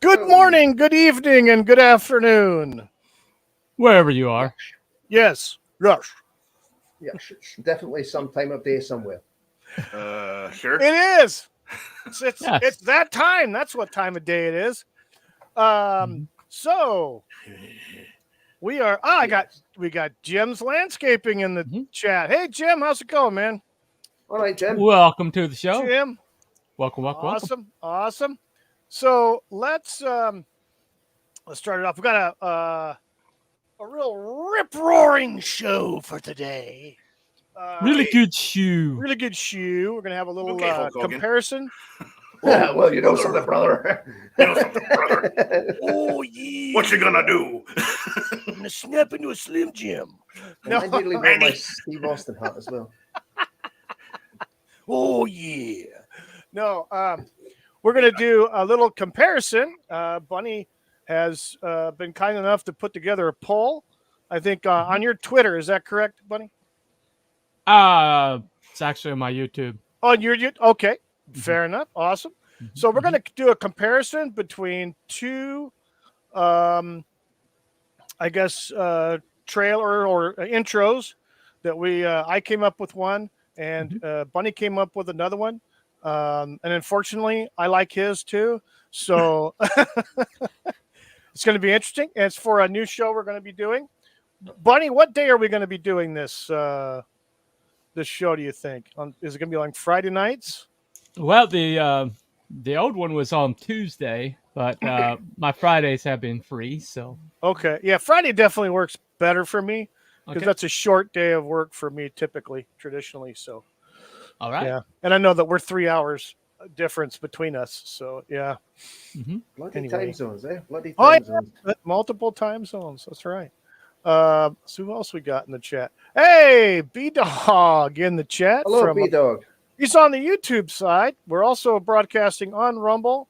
Good morning, good evening, and good afternoon. Wherever you are. Yes, Rush. Yes, it's definitely some time of day somewhere. Sure. It is. It's Yes. that time. That's what time of day it is. So we are. We got Jim's Landscaping in the chat. Hey, Jim, how's it going, man? All right, Jim. Welcome to the show. Jim, Welcome. awesome. So let's start it off. We got a real rip-roaring show for today. Really good shoe. Really good shoe. We're gonna have a little Okay, Hulk Hogan. comparison. Well, you know something, brother. You know something, brother. Oh yeah. What you gonna do? I'm gonna snap into a Slim Jim. No, I nearly wear my Steve Austin hat as well. Oh yeah. No, we're gonna do a little comparison. Bunny has been kind enough to put together a poll. I think on your Twitter. Is that correct, Bunny? It's actually on my YouTube. On your okay. Fair enough. Awesome. So we're going to do a comparison between two, trailer or intros that I came up with one, and Bunny came up with another one. And unfortunately, I like his too. So it's going to be interesting. And it's for a new show we're going to be doing. Bunny, what day are we going to be doing this this show, do you think? Is it going to be on Friday nights? Well, the old one was on Tuesday, but my Fridays have been free, so. Okay. Yeah, Friday definitely works better for me because that's a short day of work for me traditionally. So. All right. Yeah. And I know that we're 3 hours difference between us. So, yeah. Bloody time zones, eh? Bloody Oh, time yeah. zones. Multiple time zones. That's right. So who else we got in the chat? Hey, B-Dog in the chat. Hello, B-Dog. He's on the YouTube side. We're also broadcasting on Rumble,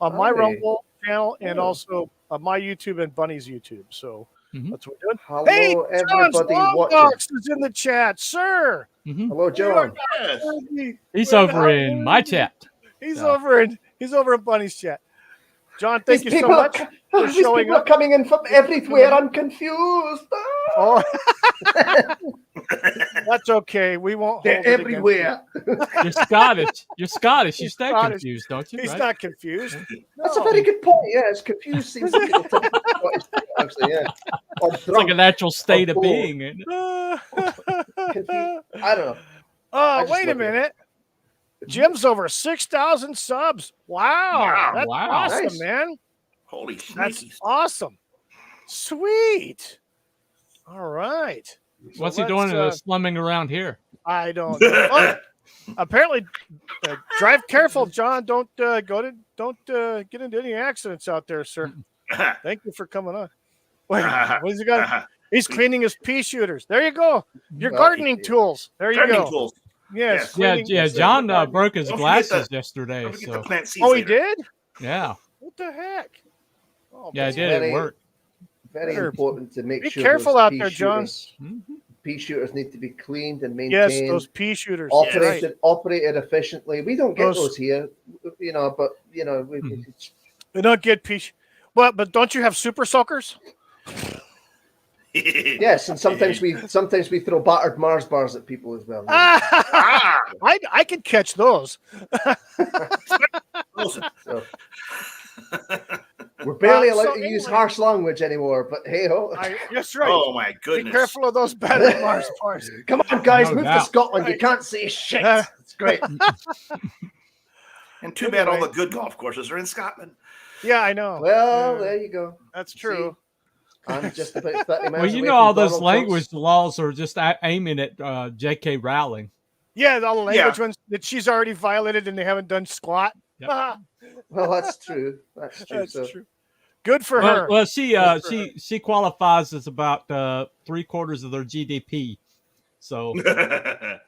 on my Rumble channel, and also on my YouTube and Bunny's YouTube. So that's what we're doing. Hello, hey, everybody watching. Box is in the chat, sir. Hello, John. Yes. He's over in my chat. He's over in Bunny's chat. John, thank you so much for These showing people up. are coming in from everywhere. I'm confused. Oh, that's okay. We won't. They're hold it everywhere. You're Scottish. You stay Scottish. confused, don't you? He's right? not confused. That's a very good point. Yeah, it's confused. Seems to be actually, yeah. Or It's like a natural state of bored. being. Isn't it? Confused. I don't know. Oh, wait a minute. Jim's over 6,000 subs. Wow. That's Wow. awesome, Nice. man. Holy That's sneakies. awesome. All right. So What's he doing slumming around here? I don't know. Oh, apparently, drive careful, John. Don't get into any accidents out there, sir. Thank you for coming on. Wait, what has he got? He's cleaning his pea shooters. There you go. Your gardening tools. There you Gardening go. tools. Yes. Yeah. John broke his Don't forget glasses the- yesterday. Don't forget So to plant seeds Oh, he later. did? yeah, What the heck? Oh, yeah, I man. did. very- It worked. Very Better important to make be sure. careful those out pea there, John. shooters- Pea shooters need to be cleaned and Yes, maintained. those pea shooters. Operated efficiently. We don't get Those- those here, but we They don't get pea. But don't you have super soakers? yes, and sometimes we throw battered Mars bars at people as well. I could catch those. So, we're barely allowed so to use anyway. harsh language anymore, but hey ho. That's right. Oh my Be goodness. careful of those battered Mars bars. Come on, guys, No move to doubt. Scotland. You Right. can't say shit. It's great. And too bad all the good golf courses are in Scotland. Yeah, I know. Well, Yeah, there you go. that's true. I'm just about 30 miles Well, you away know, from all those Donald language Trump's. laws are just aiming at J.K. Rowling. Yeah, all the language Yeah. ones that she's already violated and they haven't done squat. Yep. Ah, Well, that's true. That's true. that's So, true. Good for Well, her. well, she Good for her. she qualifies as about 3/4 of their GDP. So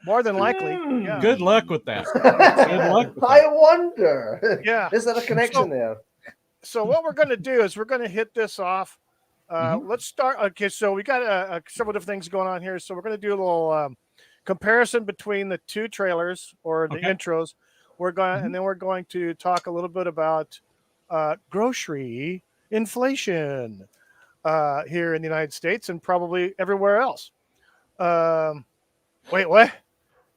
More than likely. Yeah. good luck with that. Good luck with I that. wonder. Yeah. Is there a connection there? So what we're going to do is we're going to hit this off. Let's start. Okay, so we got several different things going on here. So we're going to do a little comparison between the two trailers or the Okay. intros. We're going, and then we're going to talk a little bit about grocery inflation here in the United States and probably everywhere else. Wait, what?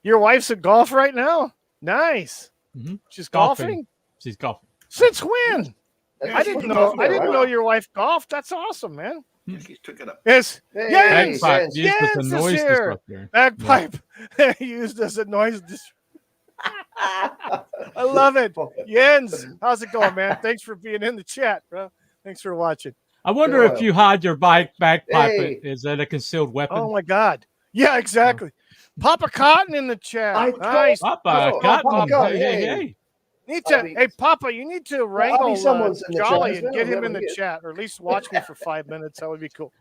Your wife's at golf right now? Nice. Mhm. She's Golfing. golfing? She's golfing. Since when? Yeah, I she didn't took know. off I there, didn't wow. know your wife golfed. That's awesome, man. Yeah, she took it up. Yes. Hey, Yes. Bagpipe Jens. used as a Jens is noise here. disruptor. Bagpipe used as a noise. I love it. Jens, how's it going, man? Thanks for being in the chat, bro. Thanks for watching. I wonder if you hide your bagpipe. Hey. Is that a concealed weapon? Oh my God. Yeah, exactly. Papa Cotton in the chat. I Nice. Papa, Oh, Cotton. Papa Cotton, Hey, hey. hey. Need to, I'll be- hey, Papa, you need to I'll wrangle be someone's in the chat Jolly as and well, get him whoever in the he is. chat, or at least watch me for 5 minutes. That would be cool.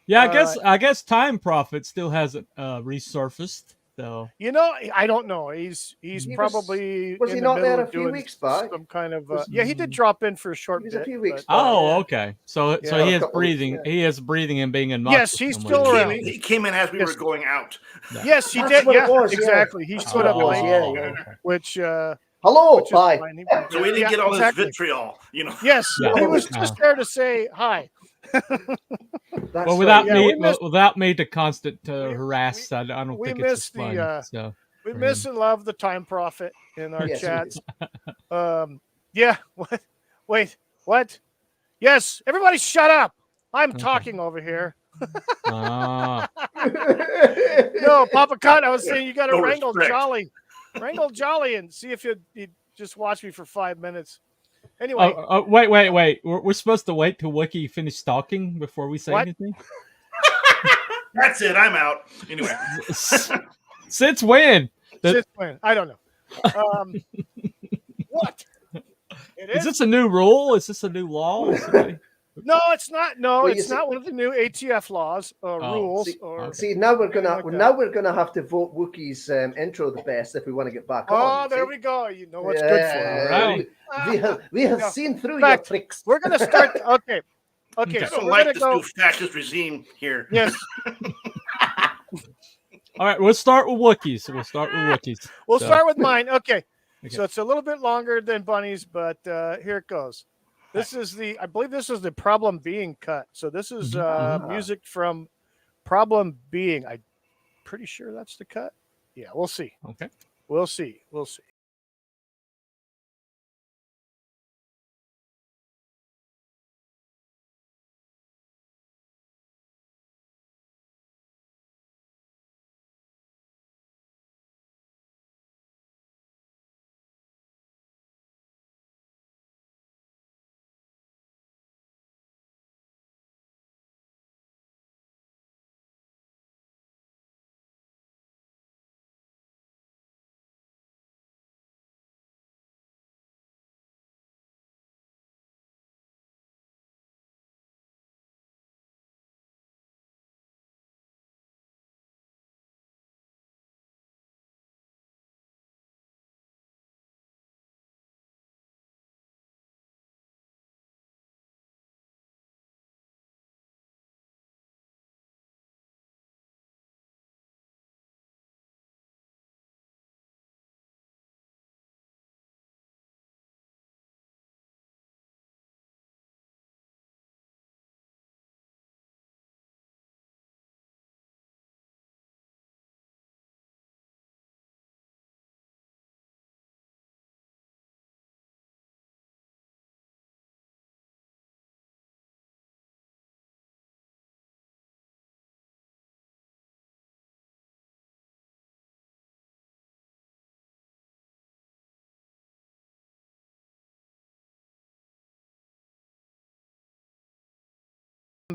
Yeah, I guess Time Prophet still hasn't resurfaced. So You know, I don't know. He's He was- probably was in he the not middle there of a few doing weeks back? some kind of. Was- Yeah, he did drop in for a short He was a bit. few weeks but, back. oh, yeah. okay. So Yeah. he A is couple of weeks, breathing. yeah. He is breathing and being in. Yes, he's still He around. came, he came in as we Yes. were going out. Yes, he That's did. what it Yeah, was, yeah. exactly. He That's showed what up it was, late, yeah, yeah. which Hello, which is bye. fine. He- So we didn't yeah, get all exactly. this vitriol, you know. Yes, Yeah. he was Yeah. just there to say hi. That's Well, without Yeah, me, we missed- without me to constant we- harass, I don't we think it's as missed the, fun. So We for miss him. and love the Time Prophet in our Yes, we chats. Yeah. What? Wait. What? Yes. Everybody, shut up. I'm Okay. talking over here. Ah, No, Papa Cut. I was saying you got to No wrangle respect. Jolly, wrangle Jolly, and see if you'd just watch me for 5 minutes. Anyway, wait. We're supposed to wait till Wookie finish talking before we say What? anything. That's it. I'm out. Anyway. Since when? since when? I don't know. What? It Is is. this a new rule? Is this a new law? No, it's not. No, Well, you it's see- not one of the new ATF laws or rules. see- Or See, now we're Anything gonna like that. have to vote Wookie's intro the best if we want to get back oh, on. there see? we go. You know what's good for. Yeah, Alright. We have Yeah. seen through In your fact, tricks. We're gonna start. Okay. Okay. I So don't we're like gonna this go. new fascist regime here. Yes. All right, we'll start with Wookiees. We'll So- start with mine. Okay. Okay. So it's a little bit longer than Bunny's, but here it goes. This is I believe this is the Problem Being cut. So this is music from Problem Being. I'm pretty sure that's the cut. Yeah, we'll see. Okay. We'll see. We'll see.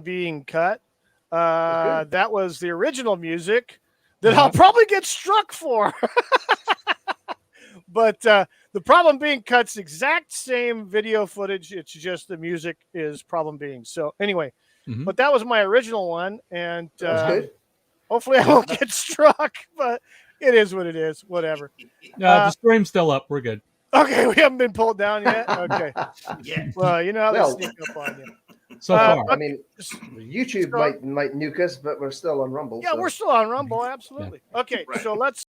being cut. good. That was the original music that I'll probably get struck for. But the problem being cut's exact same video footage. It's just the music is problem being. So anyway, but that was my original one, and That's good. hopefully I won't get struck. But it is what it is. Whatever. The stream's still up. We're good. Okay, we haven't been pulled down yet. Okay. Yeah. Well, you know how Well, they sneak up on you. So far. I mean, YouTube might nuke us, but we're still on Rumble. Yeah, so. we're still on Rumble. Absolutely. Yeah. Okay, Right. so let's.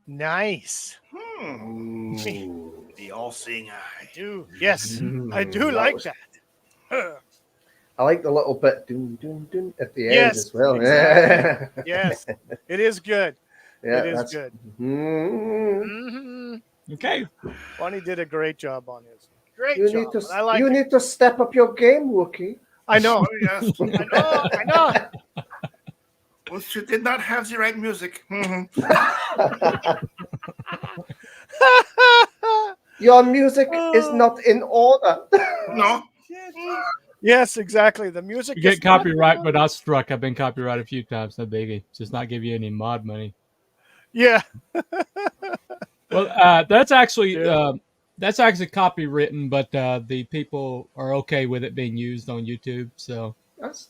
Nice. The all-seeing eye. Yes, I do like that. I like the little bit dun, dun, dun, at the end Yes, as well. exactly. Yes, it is good. Yeah, It is good. Okay. Bunny did a great job on his. Great You job. need to I like you it. need to step up your game, Wookie. I know. Oh, yes. I know. Well, she did not have the right music. Your music is not in order. No. Yes, exactly. The music. You get is not- copyright, but not struck. I've been copyrighted a few times. No biggie. Just not give you any mod money. Yeah. Well, that's actually copywritten, but the people are okay with it being used on YouTube. So It's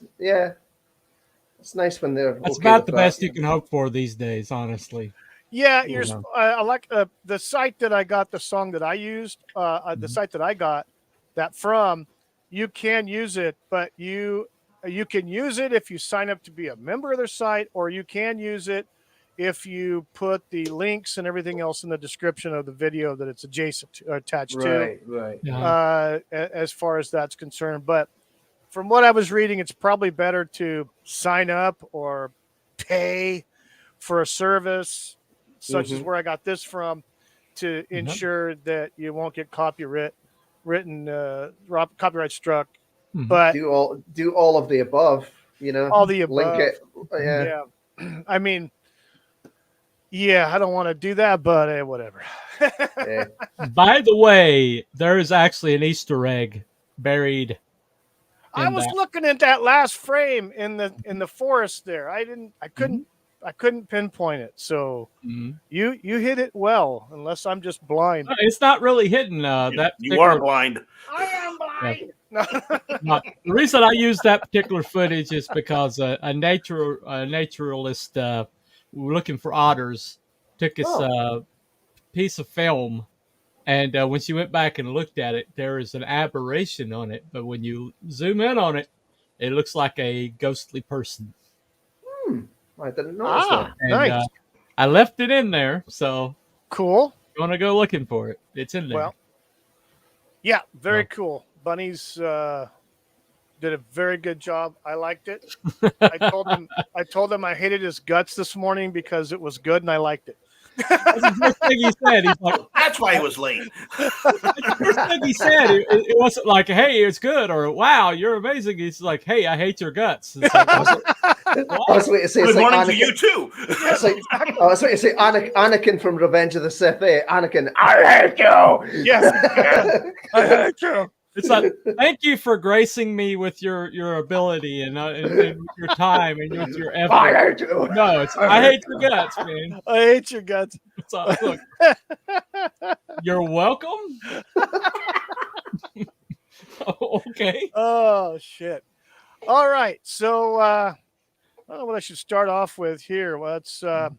nice when they're. that's okay about with the that. best you can hope for these days, honestly. Yeah, Yeah. I like the site that I got the song that I used. The site that I got that from, you can use it, but you can use it if you sign up to be a member of their site, or you can use it if you put the links and everything else in the description of the video that it's adjacent to, attached to. Right. Yeah. As far as that's concerned, but from what I was reading, it's probably better to sign up or pay for a service such as where I got this from to ensure that you won't get copyright struck. But Do all of the above. all the above. Link it. Yeah. I mean, I don't want to do that, but whatever. Yeah. By the way, there is actually an Easter egg buried. I was looking at that last frame in the forest there. I couldn't pinpoint it. So you hit it well, unless I'm just blind. It's not really hidden. That You are blind. I am blind. No, the reason I use that particular footage is because a naturalist looking for otters took this piece of film, and when she went back and looked at it, there is an aberration on it. But when you zoom in on it, it looks like a ghostly person. I didn't notice that. And, Nice. I left it in there, so Cool. you want to go looking for it. It's in there. Well, yeah, very cool. Bunnies did a very good job. I liked it. I told him I hated his guts this morning because it was good and I liked it. That's the first thing he said. He's like, That's why he was late. that's the first thing he said. It wasn't like, "Hey, it's good," or "Wow, you're amazing." He's like, "Hey, I hate your guts." It's like, I was waiting to say, Good it's like morning to Anakin. you too. It's like, I was waiting to say Anakin from Revenge of the Sith. Anakin, I hate you. Yes. I hate you. It's like, thank you for gracing me with your ability and with your time and with your effort. I hate you. No, it's I hate your guts, man. I hate your guts. So, look, you're welcome. Okay. Oh shit. All right. So I don't know what I should start off with here. Let's start.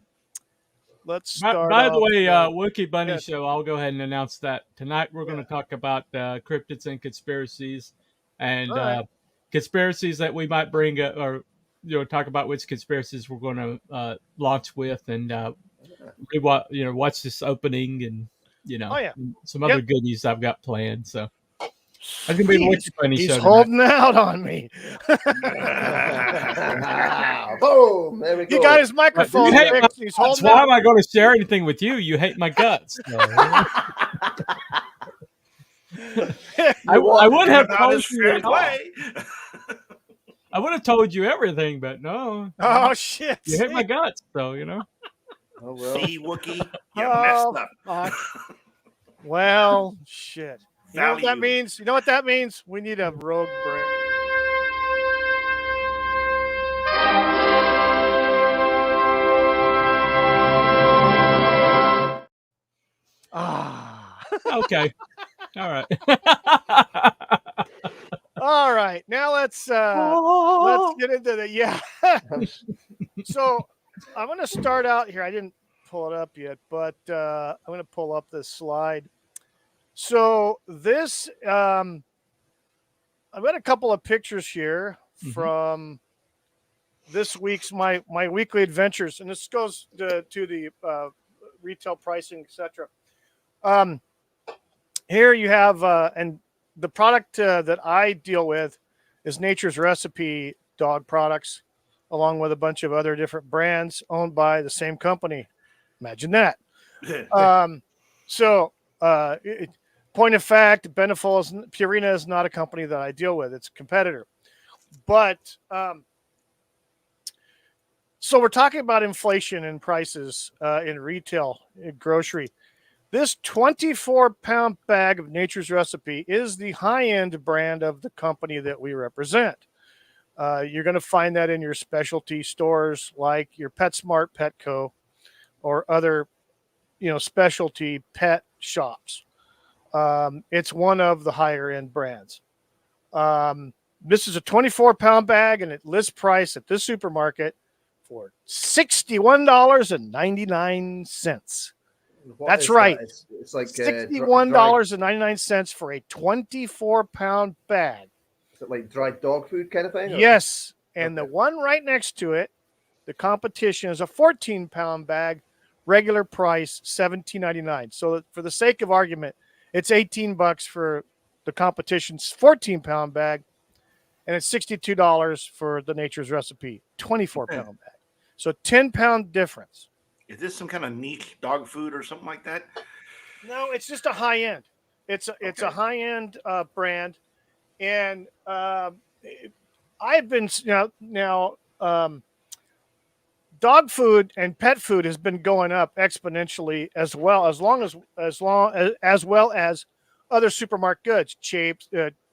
By the off, way, Wookie Bunny yes. Show, I'll go ahead and announce that tonight we're going to talk about cryptids and conspiracies, and All right. conspiracies that we might bring up, or talk about which conspiracies we're going to launch with, and watch this opening, and Oh, yeah. some other goodies I've got planned. So that's gonna be the Wookie Bunny He's Show. holding out on me. Boom! There we go. He got his microphone You hate fixed. He's That's holding why out. am I going to share anything with you? You hate my guts. So, I would have About told his you. fair it all. play. I would have told you everything, but no. Oh shit! You hate my guts, so Oh, well. See, Wookie, you messed up. fuck. Well, shit. You know what that Value. means? You know what that means? We need a rogue break. Ah. Okay. All right. All right. Now let's get into the So I'm going to start out here. I didn't pull it up yet, but I'm going to pull up this slide. So this I've got a couple of pictures here from this week's my weekly adventures, and this goes to the retail pricing, etc. Here you have and the product that I deal with is Nature's Recipe dog products, along with a bunch of other different brands owned by the same company. Imagine that. Point of fact, Purina is not a company that I deal with. It's a competitor. But so we're talking about inflation and prices in retail, in grocery. This 24-pound bag of Nature's Recipe is the high-end brand of the company that we represent. You're going to find that in your specialty stores like your PetSmart, Petco, or other, specialty pet shops. It's one of the higher-end brands. This is a 24-pound bag, and it lists price at this supermarket for $61.99. That's right. It's like $61.99 for a 24-pound bag. Is it like dry dog food kind of thing? Or? Yes. And the one right next to it, the competition, is a 14-pound bag, regular price $17.99. So for the sake of argument, it's $18 for the competition's 14-pound bag, and it's $62 for the Nature's Recipe 24-pound bag. So 10-pound difference. Is this some kind of niche dog food or something like that? No, it's just a high end. It's a high end brand, and I've been dog food and pet food has been going up exponentially as well as well as other supermarket goods,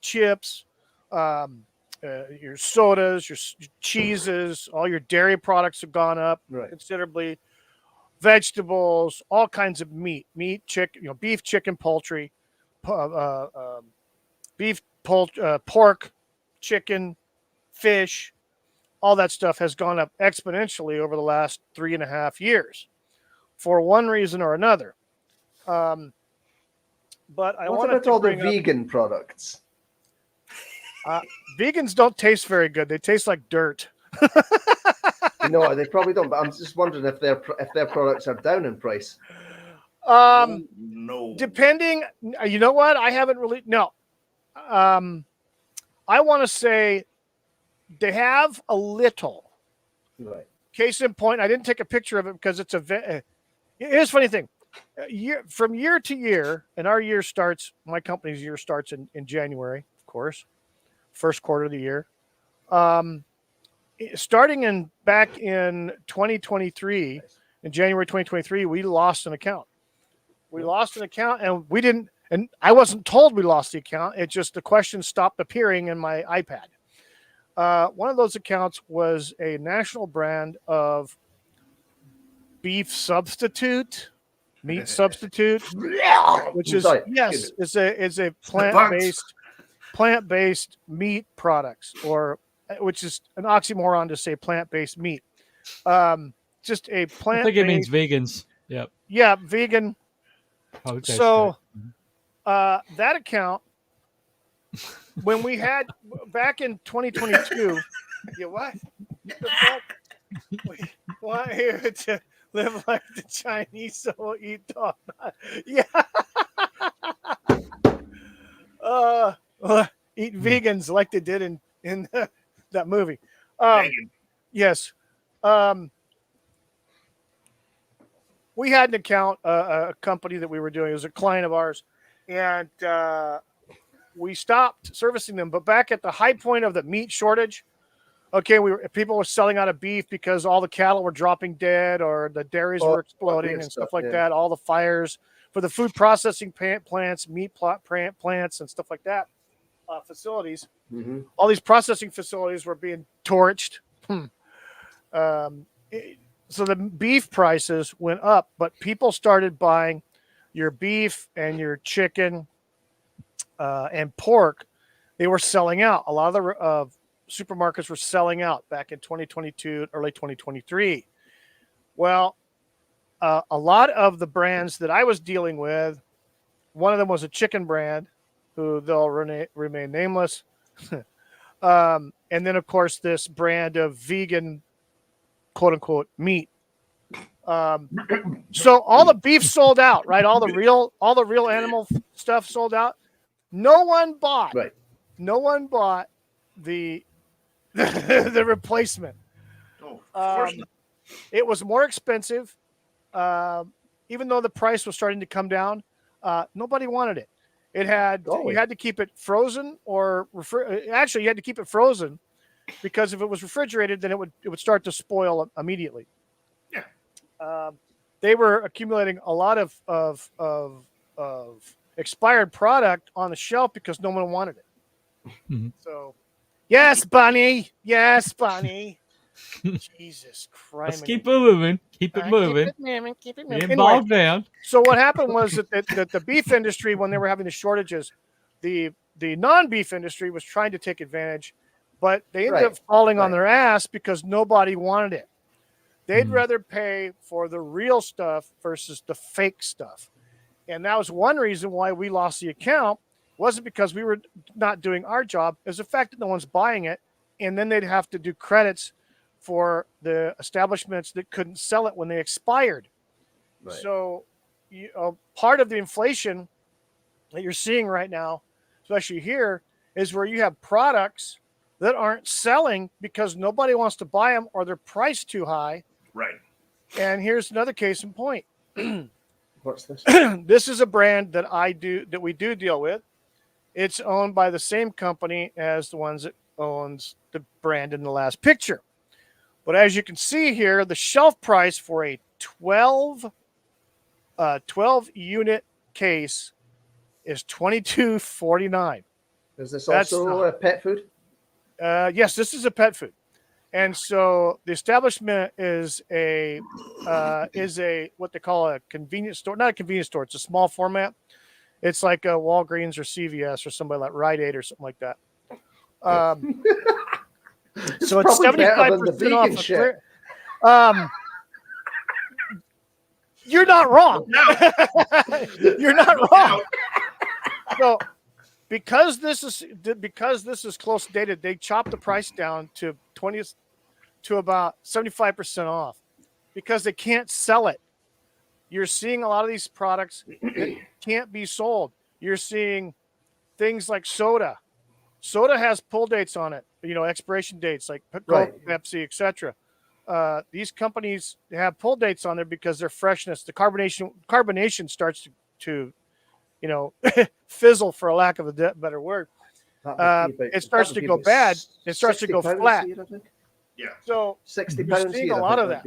chips, your sodas, your cheeses, all your dairy products have gone up considerably. Vegetables, all kinds of meat, chicken, beef, chicken, poultry, pork, chicken, fish, all that stuff has gone up exponentially over the last 3.5 years for one reason or another. But I what wanted about to all the bring vegan products? Vegans don't taste very good. They taste like dirt. No, they probably don't. But I'm just wondering if their products are down in price. No. Depending, you know what? I haven't really. No. I want to say they have a little. Right. Case in point, I didn't take a picture of it because it's here's a funny thing. From year to year, and our year starts. My company's year starts in January, of course, first quarter of the year. Starting back in 2023, in January 2023, we lost an account. We lost an account, and we didn't. and I wasn't told we lost the account. It just the question stopped appearing in my iPad. One of those accounts was a national brand of beef substitute, meat substitute, which is is a plant-based meat products, or which is an oxymoron to say plant-based meat. Just a plant. I think it means vegans. Yep. Yeah, vegan. Okay, so that account, when we had back in 2022, yeah, what? The fuck? We want here to live like the Chinese, so we'll eat dog. Yeah. Eat vegans like they did in that movie. Yes. We had an account, a company that we were doing. It was a client of ours, and we stopped servicing them. But back at the high point of the meat shortage, people were selling out of beef because all the cattle were dropping dead, or the dairies were exploding and stuff like that. All the fires for the food processing plants, meat plants, and stuff like that, facilities. Mm-hmm. All these processing facilities were being torched. So the beef prices went up, but people started buying your beef and your chicken and pork. They were selling out. A lot of the supermarkets were selling out back in 2022, early 2023. Well, a lot of the brands that I was dealing with, one of them was a chicken brand, who they'll remain nameless. And then, of course, this brand of vegan, quote unquote, meat. So all the beef sold out, right? All the real animal stuff sold out. No one bought the the replacement. It was more expensive. Even though the price was starting to come down, nobody wanted it. It had you had to keep it frozen or actually you had to keep it frozen, because if it was refrigerated, then it would start to spoil immediately. Yeah. They were accumulating a lot of expired product on the shelf because no one wanted it. Mm-hmm. So, yes, Bunny. Yes, Bunny. Jesus Christ. Let's keep it moving. Keep it moving. Keep it moving. Get bogged down. So what happened was that the beef industry, when they were having the shortages, the non-beef industry was trying to take advantage, but they ended up falling on their ass because nobody wanted it. They'd rather pay for the real stuff versus the fake stuff. And that was one reason why we lost the account. It wasn't because we were not doing our job. It was the fact that no one's buying it. And then they'd have to do credits for the establishments that couldn't sell it when they expired. Right. So part of the inflation that you're seeing right now, especially here, is where you have products that aren't selling because nobody wants to buy them or they're priced too high. Right. And here's another case in point. What's this? This is a brand that we do deal with. It's owned by the same company as the ones that owns the brand in the last picture. But as you can see here, the shelf price for a 12 unit case is $22.49. Is this also pet food? Yes, this is a pet food. And so the establishment is a what they call a convenience store, not a convenience store. It's a small format. It's like a Walgreens or CVS or somebody like Rite Aid or something like that. So it's 75% off. Shit. You're not wrong. No. You're not wrong. So because this is close dated, they chopped the price down to about 75% off because they can't sell it. You're seeing a lot of these products that can't be sold. You're seeing things like soda. Soda has pull dates on it, expiration dates like Coke, Pepsi, etc. These companies have pull dates on there because their freshness, the carbonation starts to fizzle, for a lack of a better word. It starts to go bad. It starts to go flat. Yeah. So £60. You're seeing a lot of that.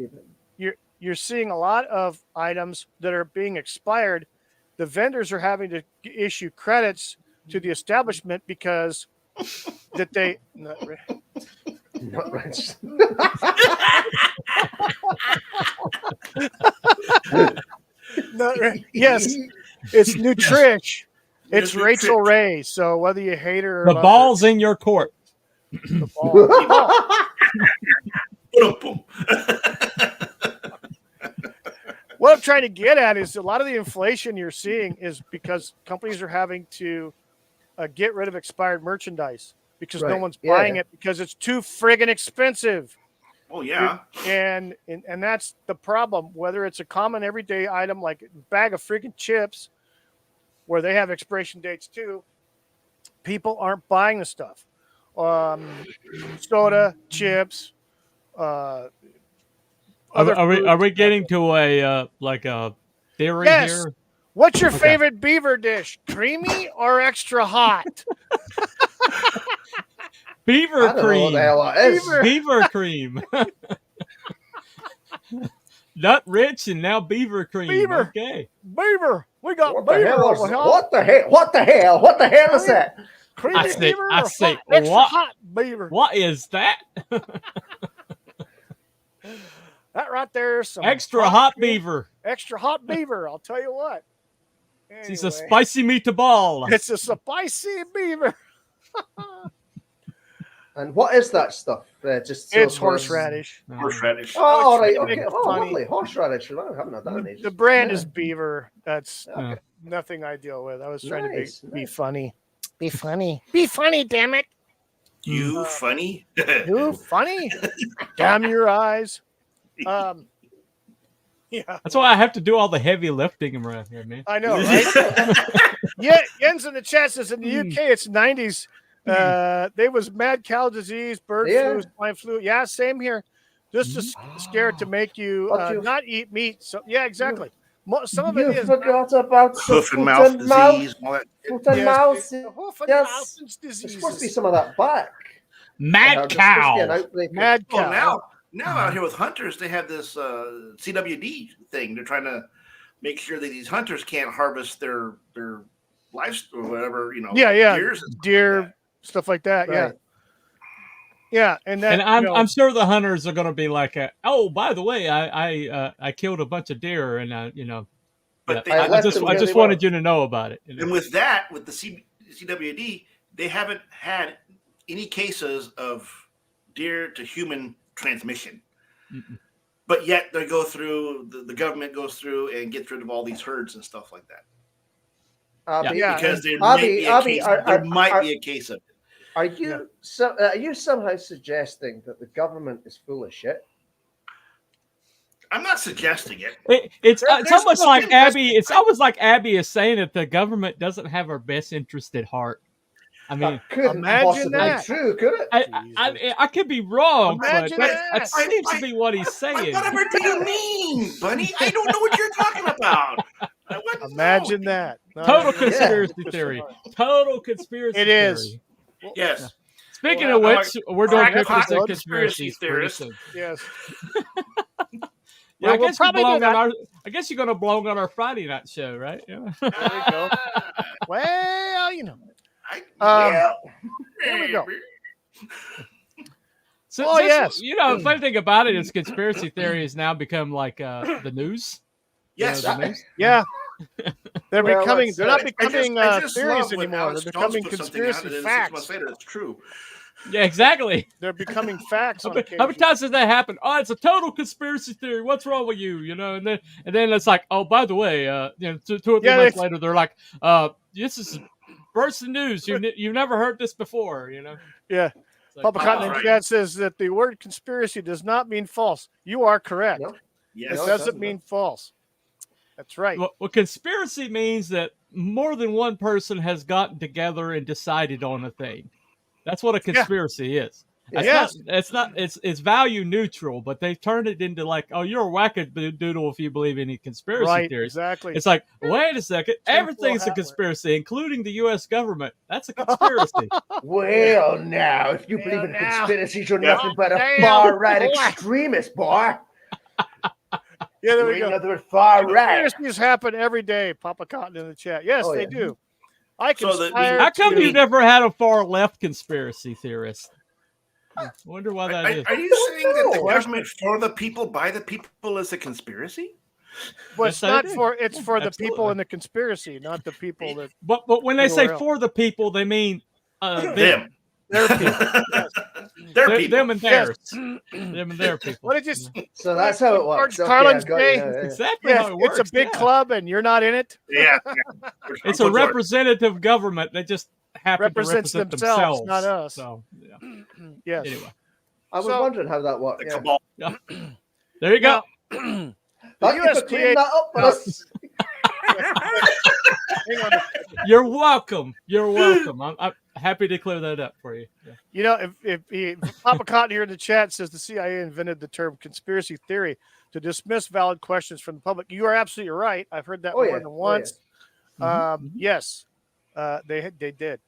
You're seeing a lot of items that are being expired the vendors are having to issue credits to the establishment because that they Not rich. yes, it's Nutrish. It's Rachel Ray. So whether you hate her or The love ball's her, in your court. the ball. What I'm trying to get at is a lot of the inflation you're seeing is because companies are having to get rid of expired merchandise because no one's buying it because it's too friggin' expensive. Oh yeah, and that's the problem. Whether it's a common everyday item like a bag of friggin' chips, where they have expiration dates too, people aren't buying the stuff. Soda, chips. Are we getting to a like a theory here? What's your favorite beaver dish? Creamy or extra hot? Beaver cream. Beaver cream. Nut rich and now beaver cream. Beaver. Okay. Beaver. We got what beaver. What the hell? What the hell is that? Creamy beaver. I say, extra hot beaver. What is that? That right there is some extra hot beaver. Extra hot beaver. I'll tell you what. Anyway, it's a spicy meatball. It's a spicy beaver. And what is that stuff? It's horseradish. Horseradish. Oh, all right. Okay. Okay. Oh, lovely. Horseradish. I haven't had that in ages. The brand is Beaver. That's nothing I deal with. I was trying to be funny. Be funny. Be funny, damn it. You funny? You funny? Damn your eyes. Yeah. That's why I have to do all the heavy lifting around here, man. I know, right? Yeah, Jens in the chat says in the UK it's 90s. There was mad cow disease, bird flu, swine flu. Yeah, same here. Just scared to make you not eat meat. So yeah, exactly. Some of it is. You forgot about hoof and mouth disease. Foot and mouth. Hoof and mouth disease. There's supposed to be some of that back. Mad cow. Mad cow. Well, now out here with hunters, they have this CWD thing. They're trying to make sure that these hunters can't harvest their livestock or whatever, deer, stuff like that. Right. Yeah, and I'm sure the hunters are going to be like, oh, by the way, I killed a bunch of deer, and But I just wanted you to know about it. And with that, with the CWD, they haven't had any cases of deer to human transmission. Mm-mm. But yet they go through, the government goes through and gets rid of all these herds and stuff like that. Because there might be a case of it. Are you somehow suggesting that the government is full of shit? I'm not suggesting it. It's almost like Abby. It's almost like Abby is saying that the government doesn't have our best interest at heart. I mean, imagine that. True, could it? I could be wrong, but that. that seems to be what he's saying. Whatever do you mean, Bunny? I don't know what you're talking about. Imagine that. Total conspiracy theory. Total conspiracy theory. It is. Yes. Speaking of which, we're doing cryptids and conspiracy theorists. Yes. Yeah, I guess we'll belong on I guess you're going to belong on our Friday night show, right? Yeah. There we go. Well, here we go. So, yes. The funny thing about it is conspiracy theory has now become like the news. Yes. The news? Yeah. They're not becoming theories anymore. They're becoming conspiracy facts. 6 months later, it's true. Yeah, exactly. They're becoming facts. How many times does that happen? Oh, it's a total conspiracy theory. What's wrong with you? And then it's like, oh, by the way, 2 or 3 months later, they're like, this is burst of news. You've never heard this before. Yeah. Like, Papa Cotton in chat says that the word conspiracy does not mean false. You are correct. No. Yes. It doesn't mean false. That's right. Well, conspiracy means that more than one person has gotten together and decided on a thing. That's what a conspiracy is. It's value neutral, but they've turned it into like, oh, you're a wackadoodle if you believe any conspiracy theories. Exactly. It's like, wait a second, everything's a conspiracy, including the U.S. government. That's a conspiracy. Well, now, if you believe in conspiracies, you're nothing but a far-right extremist, boy. Yeah, there we In go. other words, far right. Conspiracies happen every day. Papa Cotton in the chat. Yes, Oh, they yeah. do. I So the- conspire. How come to- you've never had a far left conspiracy theorist? I wonder why that is. Are you saying that the know. government for the people, by the people is a conspiracy? But Yes, it's they not do. for it's Yeah, for the people absolutely. in the conspiracy, not the people that But when they say Anywhere else. for the people, they mean them. Them. their people. Yes. Their Them, people. them and Yes. theirs. Them and their people. What did you? So that's how it George works. Okay, Carlin's I got you Day. now, yeah. Exactly Yes, how it works. it's a big yeah. club, and you're not in it. Yeah. It's a representative government. They just happen Represents to represent themselves, themselves, not us. So, yeah. Yes. Anyway, I was So- wondering how that worked. The Yeah. cabal. there you go. Now, Thank you for USDA clearing that up for us. hang on. You're welcome. You're welcome. I'm happy to clear that up for you. Yeah. You know, if Papa Cotton here in the chat says the CIA invented the term conspiracy theory to dismiss valid questions from the public, you are absolutely right. I've heard that Oh, more yeah. than Oh, once. Mhm. Yes, they did.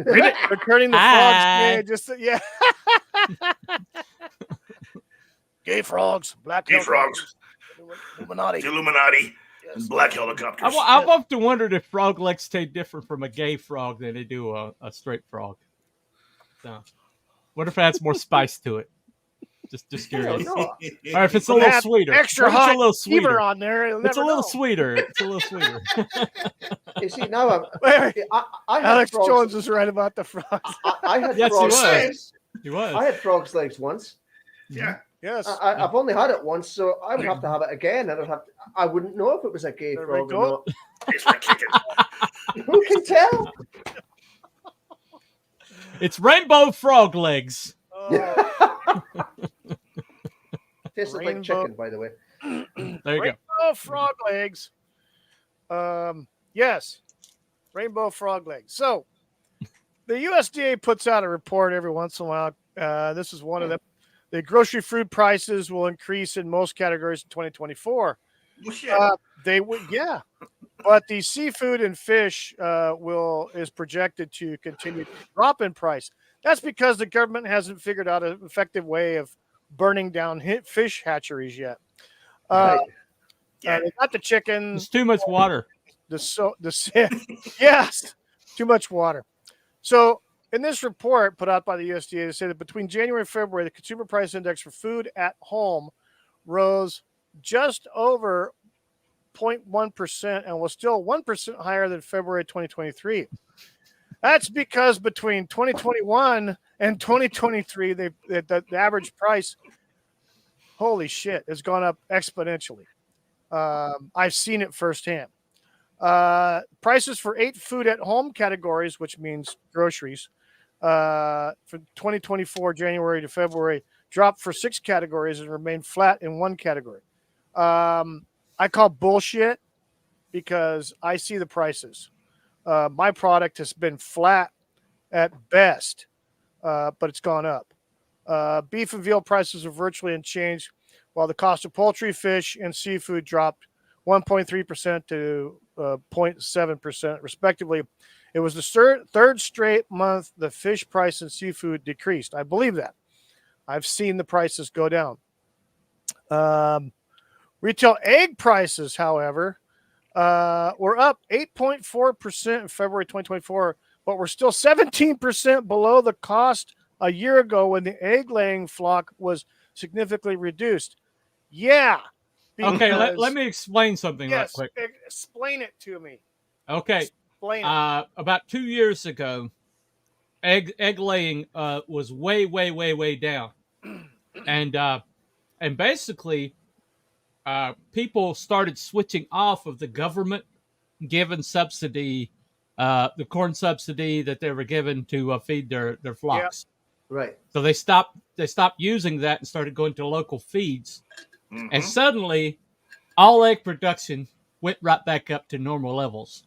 Returning the frogs. Hi. Yeah, just yeah. Gay frogs, black Gay frogs. Illuminati. Illuminati Yes. and black helicopters. I've often wondered if frog legs taste different from a gay frog than they do a straight frog. So, what if it adds more spice to it? Just curious. No. Or if it's a Well, little add sweeter. Extra What if it's hot a little fever sweeter. on there. It's a little sweeter. It's a little sweeter. You see, now Wait, I had Alex frogs. Jones is right about the frogs. I had Yes, he frogs was. legs. He was. I had frogs legs once. Yeah. Yes. I've only had it once, so I would have to have it again. I wouldn't know if it was a gay There we frog go. or not. Tastes like chicken. Who can tell? It's rainbow frog legs. Oh, Tastes like Rainbow. chicken, by the way. There you go. rainbow frog legs. Yes, rainbow frog legs. So, the USDA puts out a report every once in a while. This is one of them. The grocery food prices will increase in most categories in 2024. Well, shit. They would, yeah, but the seafood and fish is projected to continue to drop in price. That's because the government hasn't figured out an effective way of burning down fish hatcheries yet. Right. They got the chicken, It's too much water. yes, too much water. So in this report put out by the USDA, they say that between January and February, the consumer price index for food at home rose just over 0.1% and was still 1% higher than February 2023. That's because between 2021 and 2023, the average price, holy shit, has gone up exponentially. I've seen it firsthand. Prices for 8 food at home categories, which means groceries, for 2024 January to February, dropped for 6 categories and remained flat in 1 category. I call bullshit because I see the prices. My product has been flat at best, but it's gone up. Beef and veal prices are virtually unchanged, while the cost of poultry, fish, and seafood dropped 1.3% to 0.7%, respectively. It was the third straight month the fish price and seafood decreased. I believe that. I've seen the prices go down. Retail egg prices, however, were up 8.4% in February 2024, but we're still 17% below the cost a year ago when the egg-laying flock was significantly reduced. Yeah. Okay, because- let me explain something yes, right quick. explain it to me. Okay, Explain it. about 2 years ago, egg laying was way down, and basically, people started switching off of the government given subsidy, the corn subsidy that they were given to feed their flocks. Right. So they stopped using that and started going to local feeds. Mhm. And suddenly, all egg production went right back up to normal levels.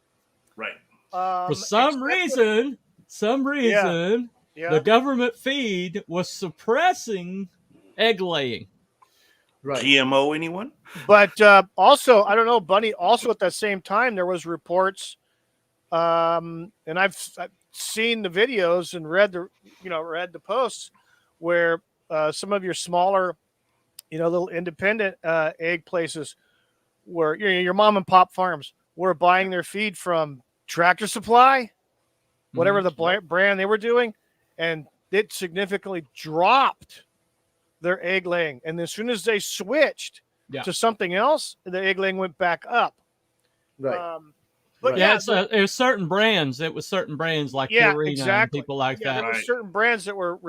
Right. For some reason, yeah. the government feed was suppressing egg laying. Right. GMO, anyone? But also, I don't know, Bunny. Also, at that same time, there was reports, and I've seen the videos and read the posts where some of your smaller little independent egg places where your mom and pop farms were buying their feed from Tractor Supply, whatever the brand they were doing, and it significantly dropped their egg laying. And as soon as they switched to something else, the egg laying went back up. Right. But it was certain brands. It was certain brands like Purina and people like that. There were certain brands that were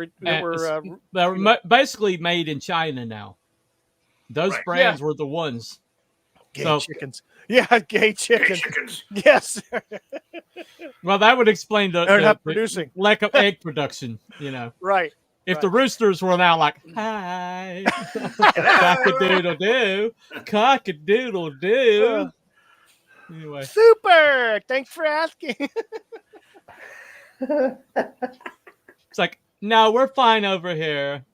basically made in China now. Those brands were the ones. Gay chickens. Yeah, gay chickens. Gay chickens. Yes. Well, that would explain the producing lack of egg production. Right. If the roosters were now like, hi, cock-a-doodle-doo, cock-a-doodle-doo. Anyway. Super. Thanks for asking. It's like, no, we're fine over here.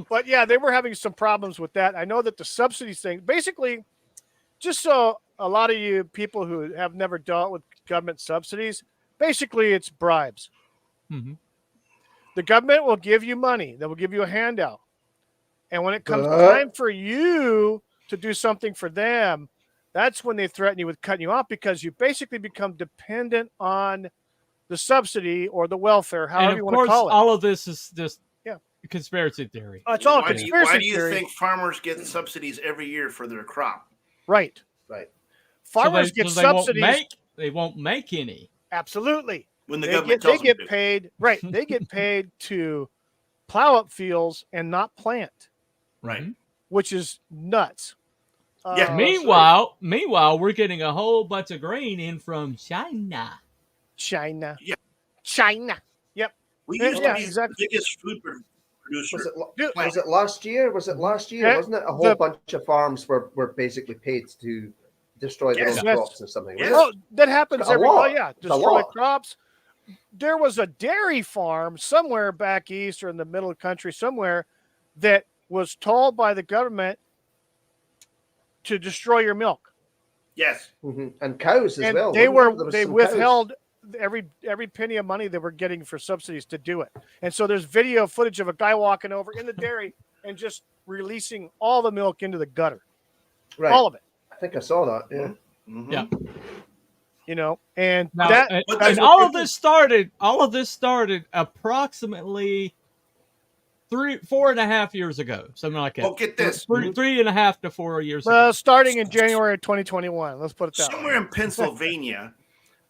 But yeah, they were having some problems with that. I know that the subsidies thing, basically, just so a lot of you people who have never dealt with government subsidies, basically it's bribes. Mm-hmm. The government will give you money. They will give you a handout. And when it comes time for you to do something for them, that's when they threaten you with cutting you off, because you basically become dependent on the subsidy or the welfare, however you want to call it. All of this is just conspiracy theory. It's all conspiracy Why do you theory. think farmers get subsidies every year for their crop? Right. Farmers get subsidies. They won't make any. Absolutely. When the government tells them they get paid. Right. They get paid to plow up fields and not plant. Right. Which is nuts. Yeah. Meanwhile, we're getting a whole bunch of grain in from China. Yeah. China. Yep. We used to be the biggest food producer. Was it last year? Wasn't it? A whole bunch of farms were basically paid to destroy their own crops or something. Yes. Oh, that happens every year. Destroy crops. There was a dairy farm somewhere back east or in the middle of the country somewhere that was told by the government to destroy your milk. Yes. Mm-hmm. And cows as well. They withheld every penny of money they were getting for subsidies to do it. And so there's video footage of a guy walking over in the dairy and just releasing all the milk into the gutter. Right. All of it. I think I saw that. Yeah. Mm-hmm. Yeah. And now, all of this started approximately 4.5 years ago, something like that. Oh, get this. 3.5 to 4 years ago. Starting in January 2021. Let's put it that way. Somewhere in Pennsylvania,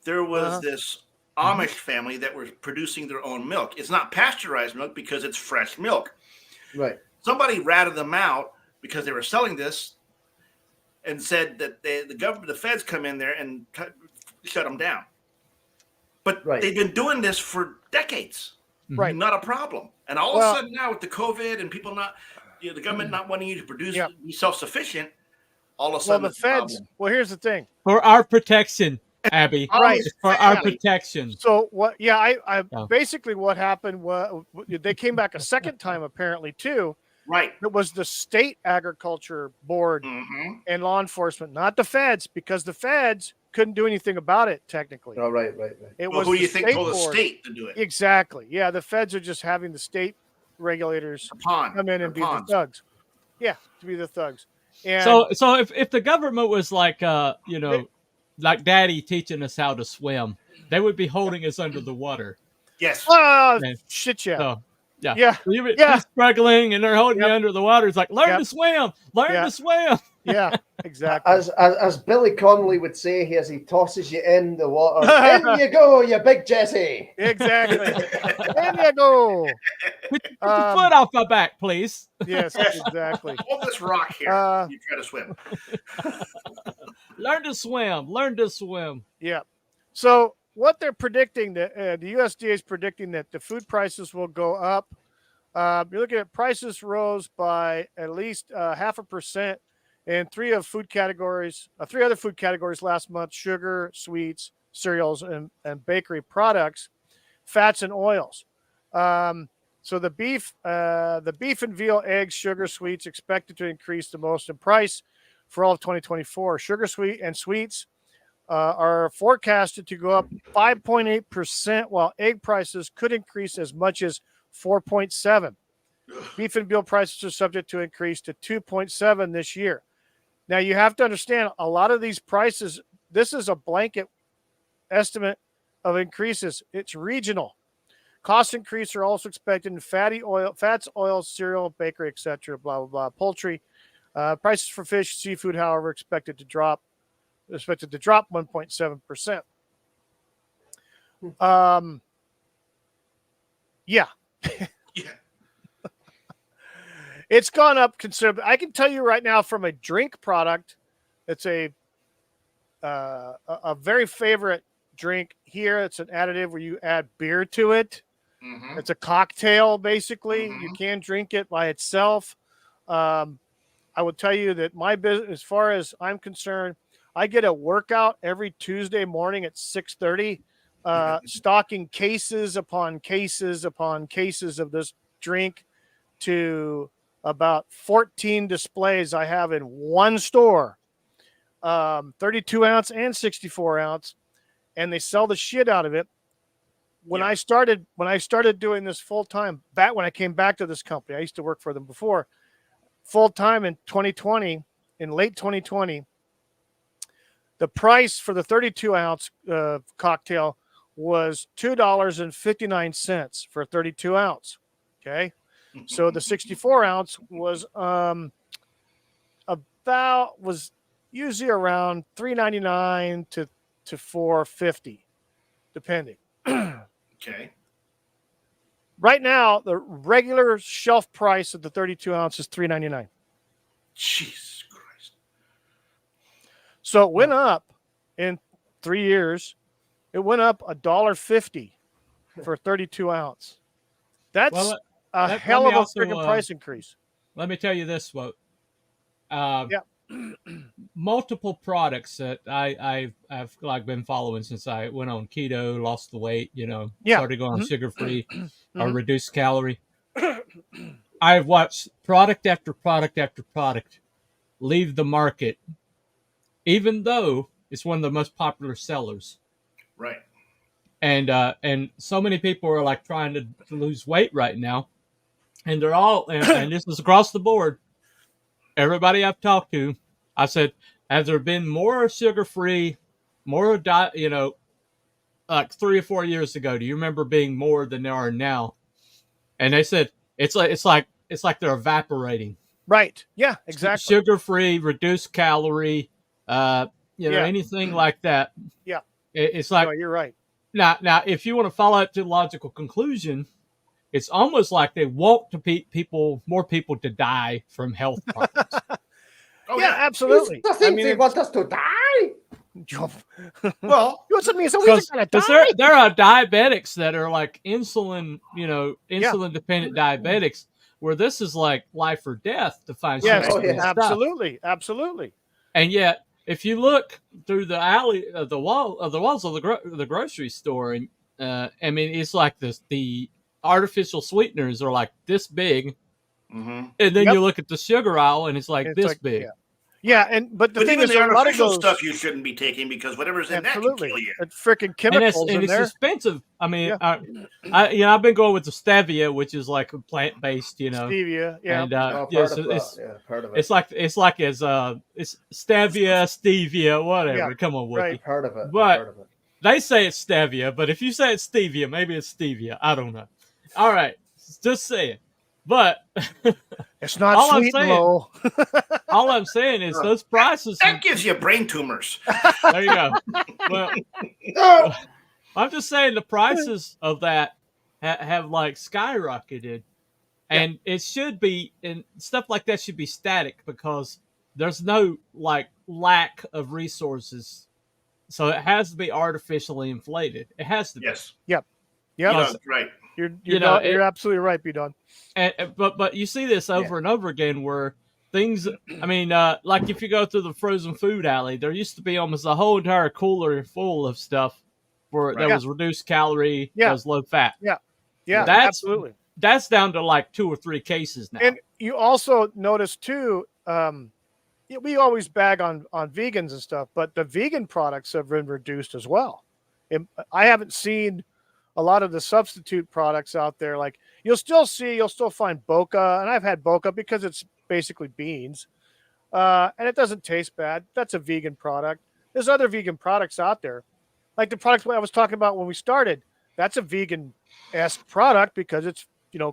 there was this Amish family that were producing their own milk. It's not pasteurized milk because it's fresh milk. Right. Somebody ratted them out because they were selling this and said that the government, the feds come in there and shut them down. But they've been doing this for decades. Right. Not a problem. And all of a sudden now with the COVID and people not, the government not wanting you to produce, be self-sufficient, all of a sudden the feds, here's the thing. For our protection, Abby. Right. For our protection. So what, basically what happened was they came back a second time apparently too. Right. It was the state agriculture board and law enforcement, not the feds, because the feds couldn't do anything about it technically. Oh, right. Was who do you think told the state to do it? Exactly. Yeah, the feds are just having the state regulators come in and be the thugs. Yeah, to be the thugs. And so if the government was like like Daddy teaching us how to swim, they would be holding us under the water. Yes. Shit, yeah. So, yeah. You're struggling and they're holding you under the water. It's like, learn to swim. Learn to swim. Yeah, exactly. As Billy Connolly would say, as he tosses you in the water, in you go, you big Jesse. Exactly. In you go. Put your foot off my back, please. Yes, exactly. Hold this rock here. You try to swim. Learn to swim. Learn to swim. Yeah. So what they're predicting, the USDA is predicting that the food prices will go up. You're looking at prices rose by at least 0.5% in three other food categories last month: sugar, sweets, cereals, and bakery products, fats, and oils. So the beef and veal, eggs, sugar, sweets expected to increase the most in price for all of 2024. Sugar, sweets are forecasted to go up 5.8%, while egg prices could increase as much as 4.7%. Beef and veal prices are subject to increase to 2.7 this year. Now you have to understand a lot of these prices. This is a blanket estimate of increases. It's regional. Cost increase are also expected in fats, oils, cereal, bakery, etc. Blah blah blah. Poultry prices for fish, seafood, however, expected to drop 1.7%. Yeah. Yeah. It's gone up considerably. I can tell you right now from a drink product, it's a very favorite drink here. It's an additive where you add beer to it. Mm-hmm. It's a cocktail, basically. Mm-hmm. You can drink it by itself. I will tell you that my business, as far as I'm concerned, I get a workout every Tuesday morning at 6:30, stocking cases upon cases upon cases of this drink to about 14 displays I have in one store, 32 ounce and 64 ounce, and they sell the shit out of it. When I started doing this full time, back when I came back to this company, I used to work for them before, full time in 2020, in late 2020, the price for the 32 ounce cocktail was $2.59 for a 32 ounce. Okay. So the 64 ounce was was usually around $3.99 to $4.50, depending. Okay. Right now, the regular shelf price of the 32 ounce is $3.99. Jesus Christ. So it went up in 3 years. It went up $1.50 for a 32 ounce. That's a hell of a freaking price increase. Let me tell you this, Wout. Multiple products that I've like been following since I went on keto, lost the weight, started going on sugar-free or reduced calorie. I've watched product after product after product leave the market, even though it's one of the most popular sellers. Right. And so many people are like trying to lose weight right now, and they're all and this is across the board. Everybody I've talked to, I said, has there been more sugar-free, more diet, like 3 or 4 years ago? Do you remember being more than there are now? And they said it's like they're evaporating. Right. Yeah, exactly. Sugar-free, reduced calorie, anything like that. Yeah. It's like, no, you're right. Now, if you want to follow it to logical conclusion, it's almost like they want more people to die from health problems. Oh, yeah, absolutely. I think they want us to die. Well, what's it mean? So we're gonna die? There are diabetics that are like insulin dependent diabetics, where this is like life or death to find. Yes, absolutely. And yet, if you look through the alley of the walls of the grocery store, and it's like the artificial sweeteners are like this big, and then you look at the sugar aisle and it's like this big. But the thing is, the a lot of artificial those stuff you shouldn't be taking because whatever's in that can kill you. It's freaking chemicals and it's there. expensive. I mean, I've been going with the stevia, which is like plant based, Stevia, yeah. And part of it. it's like it's stevia, whatever. Yeah, Come on, Wookie. Right, part of it. But they say it's stevia, but if you say it's stevia, maybe it's stevia. I don't know. All right, just saying. But it's not sweet and low. All I'm saying is those prices. That gives you brain tumors. There you go. Well, I'm just saying the prices of that have like skyrocketed, and it should be, and stuff like that should be static because there's no like lack of resources, so it has to be artificially inflated. It has to be. Yes. Yep. Right. You're absolutely right, B-Don. But you see this over and over again where things, like if you go through the frozen food alley, there used to be almost a whole entire cooler full of stuff that was reduced calorie, that was low fat. Yeah, absolutely. That's down to like 2 or 3 cases now. And you also notice too, we always bag on vegans and stuff, but the vegan products have been reduced as well. I haven't seen a lot of the substitute products out there. Like You'll still find boca, and I've had boca because it's basically beans, and it doesn't taste bad. That's a vegan product. There's other vegan products out there, like the product I was talking about when we started. That's a vegan-esque product because it's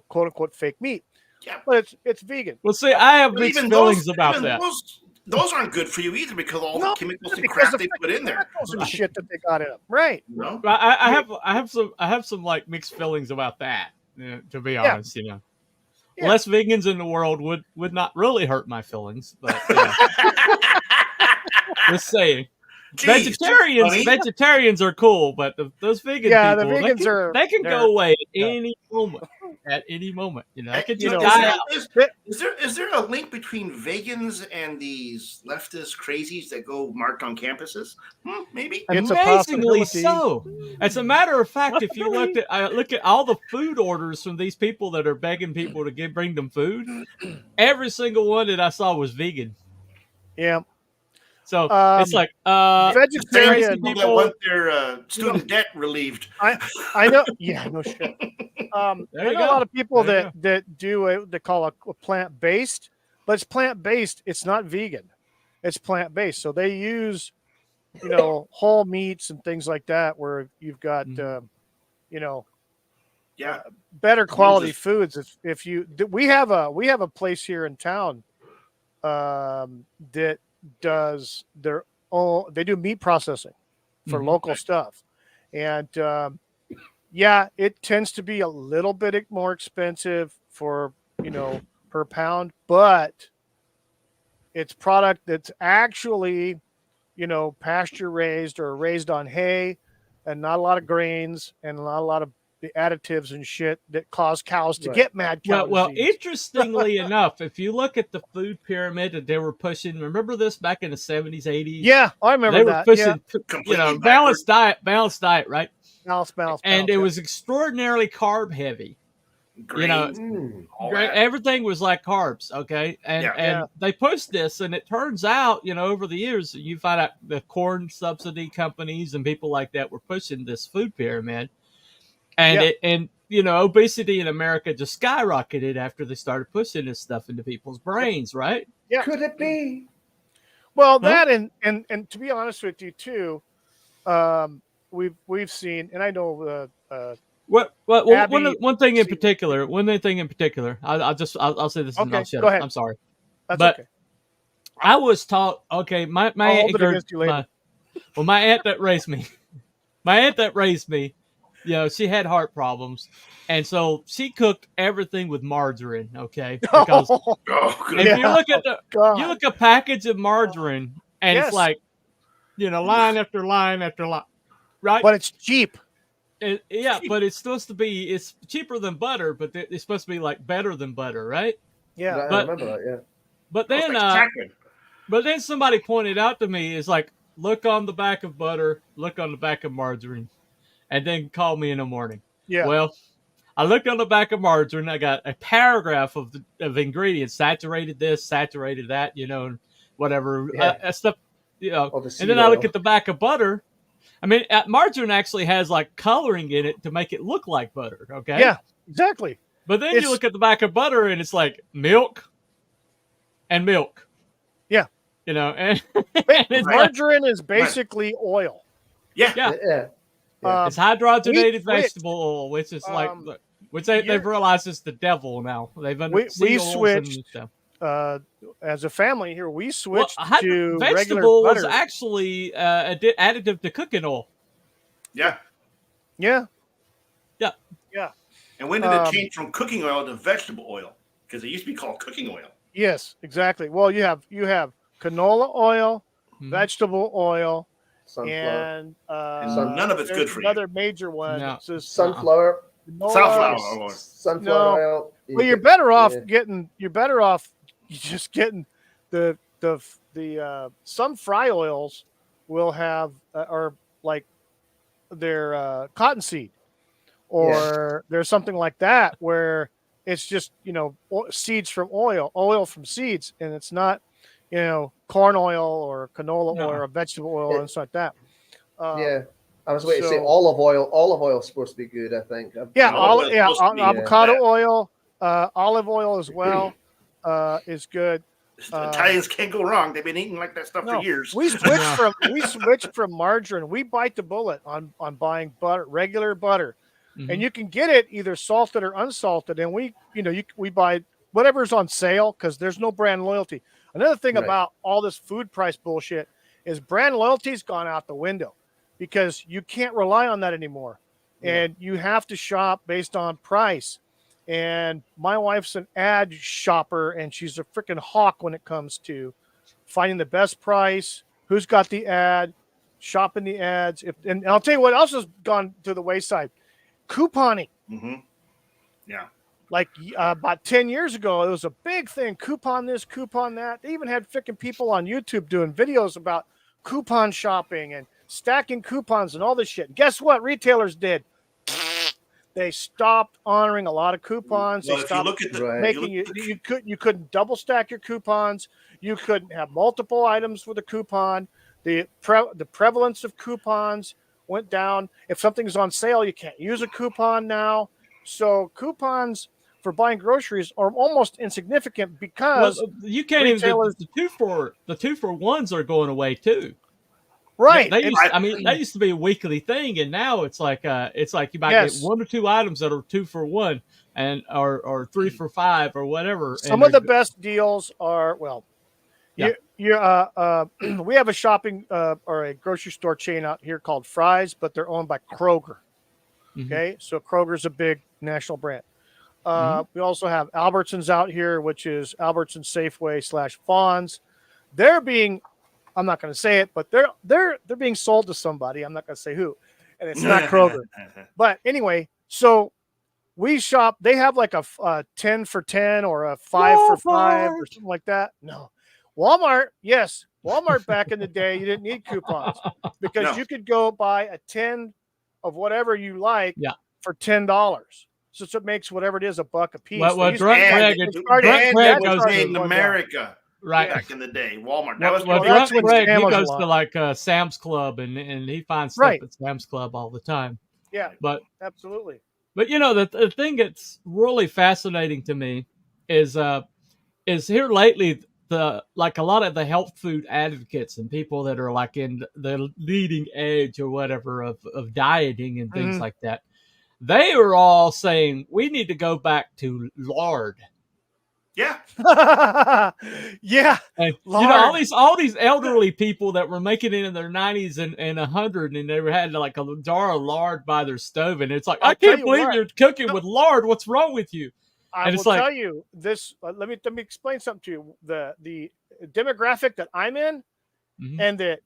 quote unquote fake meat, Yeah. but it's vegan. Well, see, I have But mixed even feelings about that. Those aren't good for you either because of all the chemicals and because crap they put in there. and shit that they got in them. Right. No. I have some like mixed feelings about that. To be honest, Yeah. less vegans in the world would not really hurt my feelings, but just saying. Jeez, Vegetarians are cool, but those vegan Yeah, people, the vegans they can go away at yeah. any moment. At any moment, they can You just know, die out. Is there a link between vegans and these leftist crazies that go march on campuses? Maybe. It's a Amazingly possibility. so. As a matter of fact, if you look at all the food orders from these people that are begging people to bring them food, every single one that I saw was vegan. Yeah. So it's like vegetarian people that want their student debt relieved. I know. Yeah, no shit. I know a lot of people that do they call a plant based, but it's plant based. It's not vegan. It's plant based. So they use whole meats and things like that, where you've got better quality foods. If we have a place here in town that does their own. They do meat processing for local stuff, and it tends to be a little bit more expensive for per pound, but it's product that's actually pasture raised or raised on hay, and not a lot of grains and not a lot of the additives and shit that cause cows to get mad cow well, disease. interestingly enough, if you look at the food pyramid that they were pushing, remember this back in the 70s, 80s? Yeah, I remember that. They were pushing, balanced diet, right? Balance. And it was extraordinarily carb heavy. Grains, everything was like carbs, okay? And they pushed this, and it turns out, over the years, you find out the corn subsidy companies and people like that were pushing this food pyramid. And obesity in America just skyrocketed after they started pushing this stuff into people's brains, right? Yeah. Could it be? Well, that and to be honest with you too, we've seen, and I know one thing in particular. I'll say this and I'll shut up. I'm sorry. That's but okay. I was taught. Okay, my aunt that raised me. My aunt that raised me. She had heart problems, and so she cooked everything with margarine. Okay, because if you look at a package of margarine, and it's like, line after line after line, right? But it's cheap. But it's supposed to be. It's cheaper than butter, but it's supposed to be like better than butter, right? Yeah, I remember that. Yeah. But then somebody pointed out to me, it's like, look on the back of butter, look on the back of margarine. And then call me in the morning. Yeah. Well, I looked on the back of margarine. I got a paragraph of ingredients: saturated this, saturated that, and whatever stuff. And then I look at the back of butter. I mean, margarine actually has like coloring in it to make it look like butter. Okay. Yeah, exactly. But then you look at the back of butter, and it's like milk and milk. Yeah. And margarine is basically oil. Yeah. It's hydrogenated vegetable oil, which is they've realized is the devil now. We switched as a family here. We switched to vegetable regular butter. Was actually additive to cooking oil. Yeah. And when did it change from cooking oil to vegetable oil? Because it used to be called cooking oil. Yes, exactly. Well, you have canola oil, vegetable oil. Sunflower. And none of it's good for you. Another major one. No. Sunflower. Sunflower oil. Well, you're better off getting. You're better off just getting the some fry oils will have or like their cottonseed or there's something like that where it's just seeds from oil from seeds, and it's not corn oil or canola oil or vegetable oil and stuff like that. I was waiting to say olive oil. Olive oil is supposed to be good, I think. Avocado oil, olive oil as well is good. Italians can't go wrong. They've been eating like that stuff for years. We switched from margarine. We bite the bullet on buying butter, regular butter, and you can get it either salted or unsalted. And we buy whatever's on sale because there's no brand loyalty. Another thing about all this food price bullshit is brand loyalty's gone out the window because you can't rely on that anymore, and you have to shop based on price. And my wife's an ad shopper, and she's a freaking hawk when it comes to finding the best price, who's got the ad, shopping the ads. And I'll tell you what else has gone to the wayside: couponing. Yeah. Like about 10 years ago, it was a big thing. Coupon this, coupon that. They even had freaking people on YouTube doing videos about coupon shopping and stacking coupons and all this shit. And guess what? Retailers did. They stopped honoring a lot of coupons. Well, they if stopped you look at you couldn't double stack your coupons. You couldn't have multiple items with a coupon. The prevalence of coupons went down. If something's on sale, you can't use a coupon now. So coupons for buying groceries are almost insignificant because you can't even. The two for ones are going away too. Right. That used to be a weekly thing, and now it's like you might get 1 or 2 items that are 2 for 1, and or 3 for 5 or whatever. Some of the best deals are we have a shopping or a grocery store chain out here called Fry's, but they're owned by Kroger. Okay, so Kroger's a big national brand. We also have Albertsons out here, which is Albertsons Safeway / Vons. They're being, I'm not going to say it, but they're being sold to somebody. I'm not going to say who, and it's not Kroger. But anyway, so we shop. They have like a 10 for 10 or a 5 for 5 or something like that. No, Walmart. Yes, Walmart back in the day, you didn't need coupons because you could go buy a 10 of whatever you like for $10. So it makes whatever it is $1 a piece. Greg goes in America. Right. Back in the day, Walmart. Greg, he goes to like Sam's Club and he finds stuff at Sam's Club all the time. Yeah, but absolutely. But the thing that's really fascinating to me is here lately a lot of the health food advocates and people that are like in the leading edge or whatever of dieting and things like that. They are all saying we need to go back to lard. Yeah. Yeah. And, all these elderly people that were making it in their 90s and 100, and they had like a jar of lard by their stove, and it's like, I can't believe you're cooking with lard. What's wrong with you? I will tell you this. Let me explain something to you. The demographic that I'm in, and that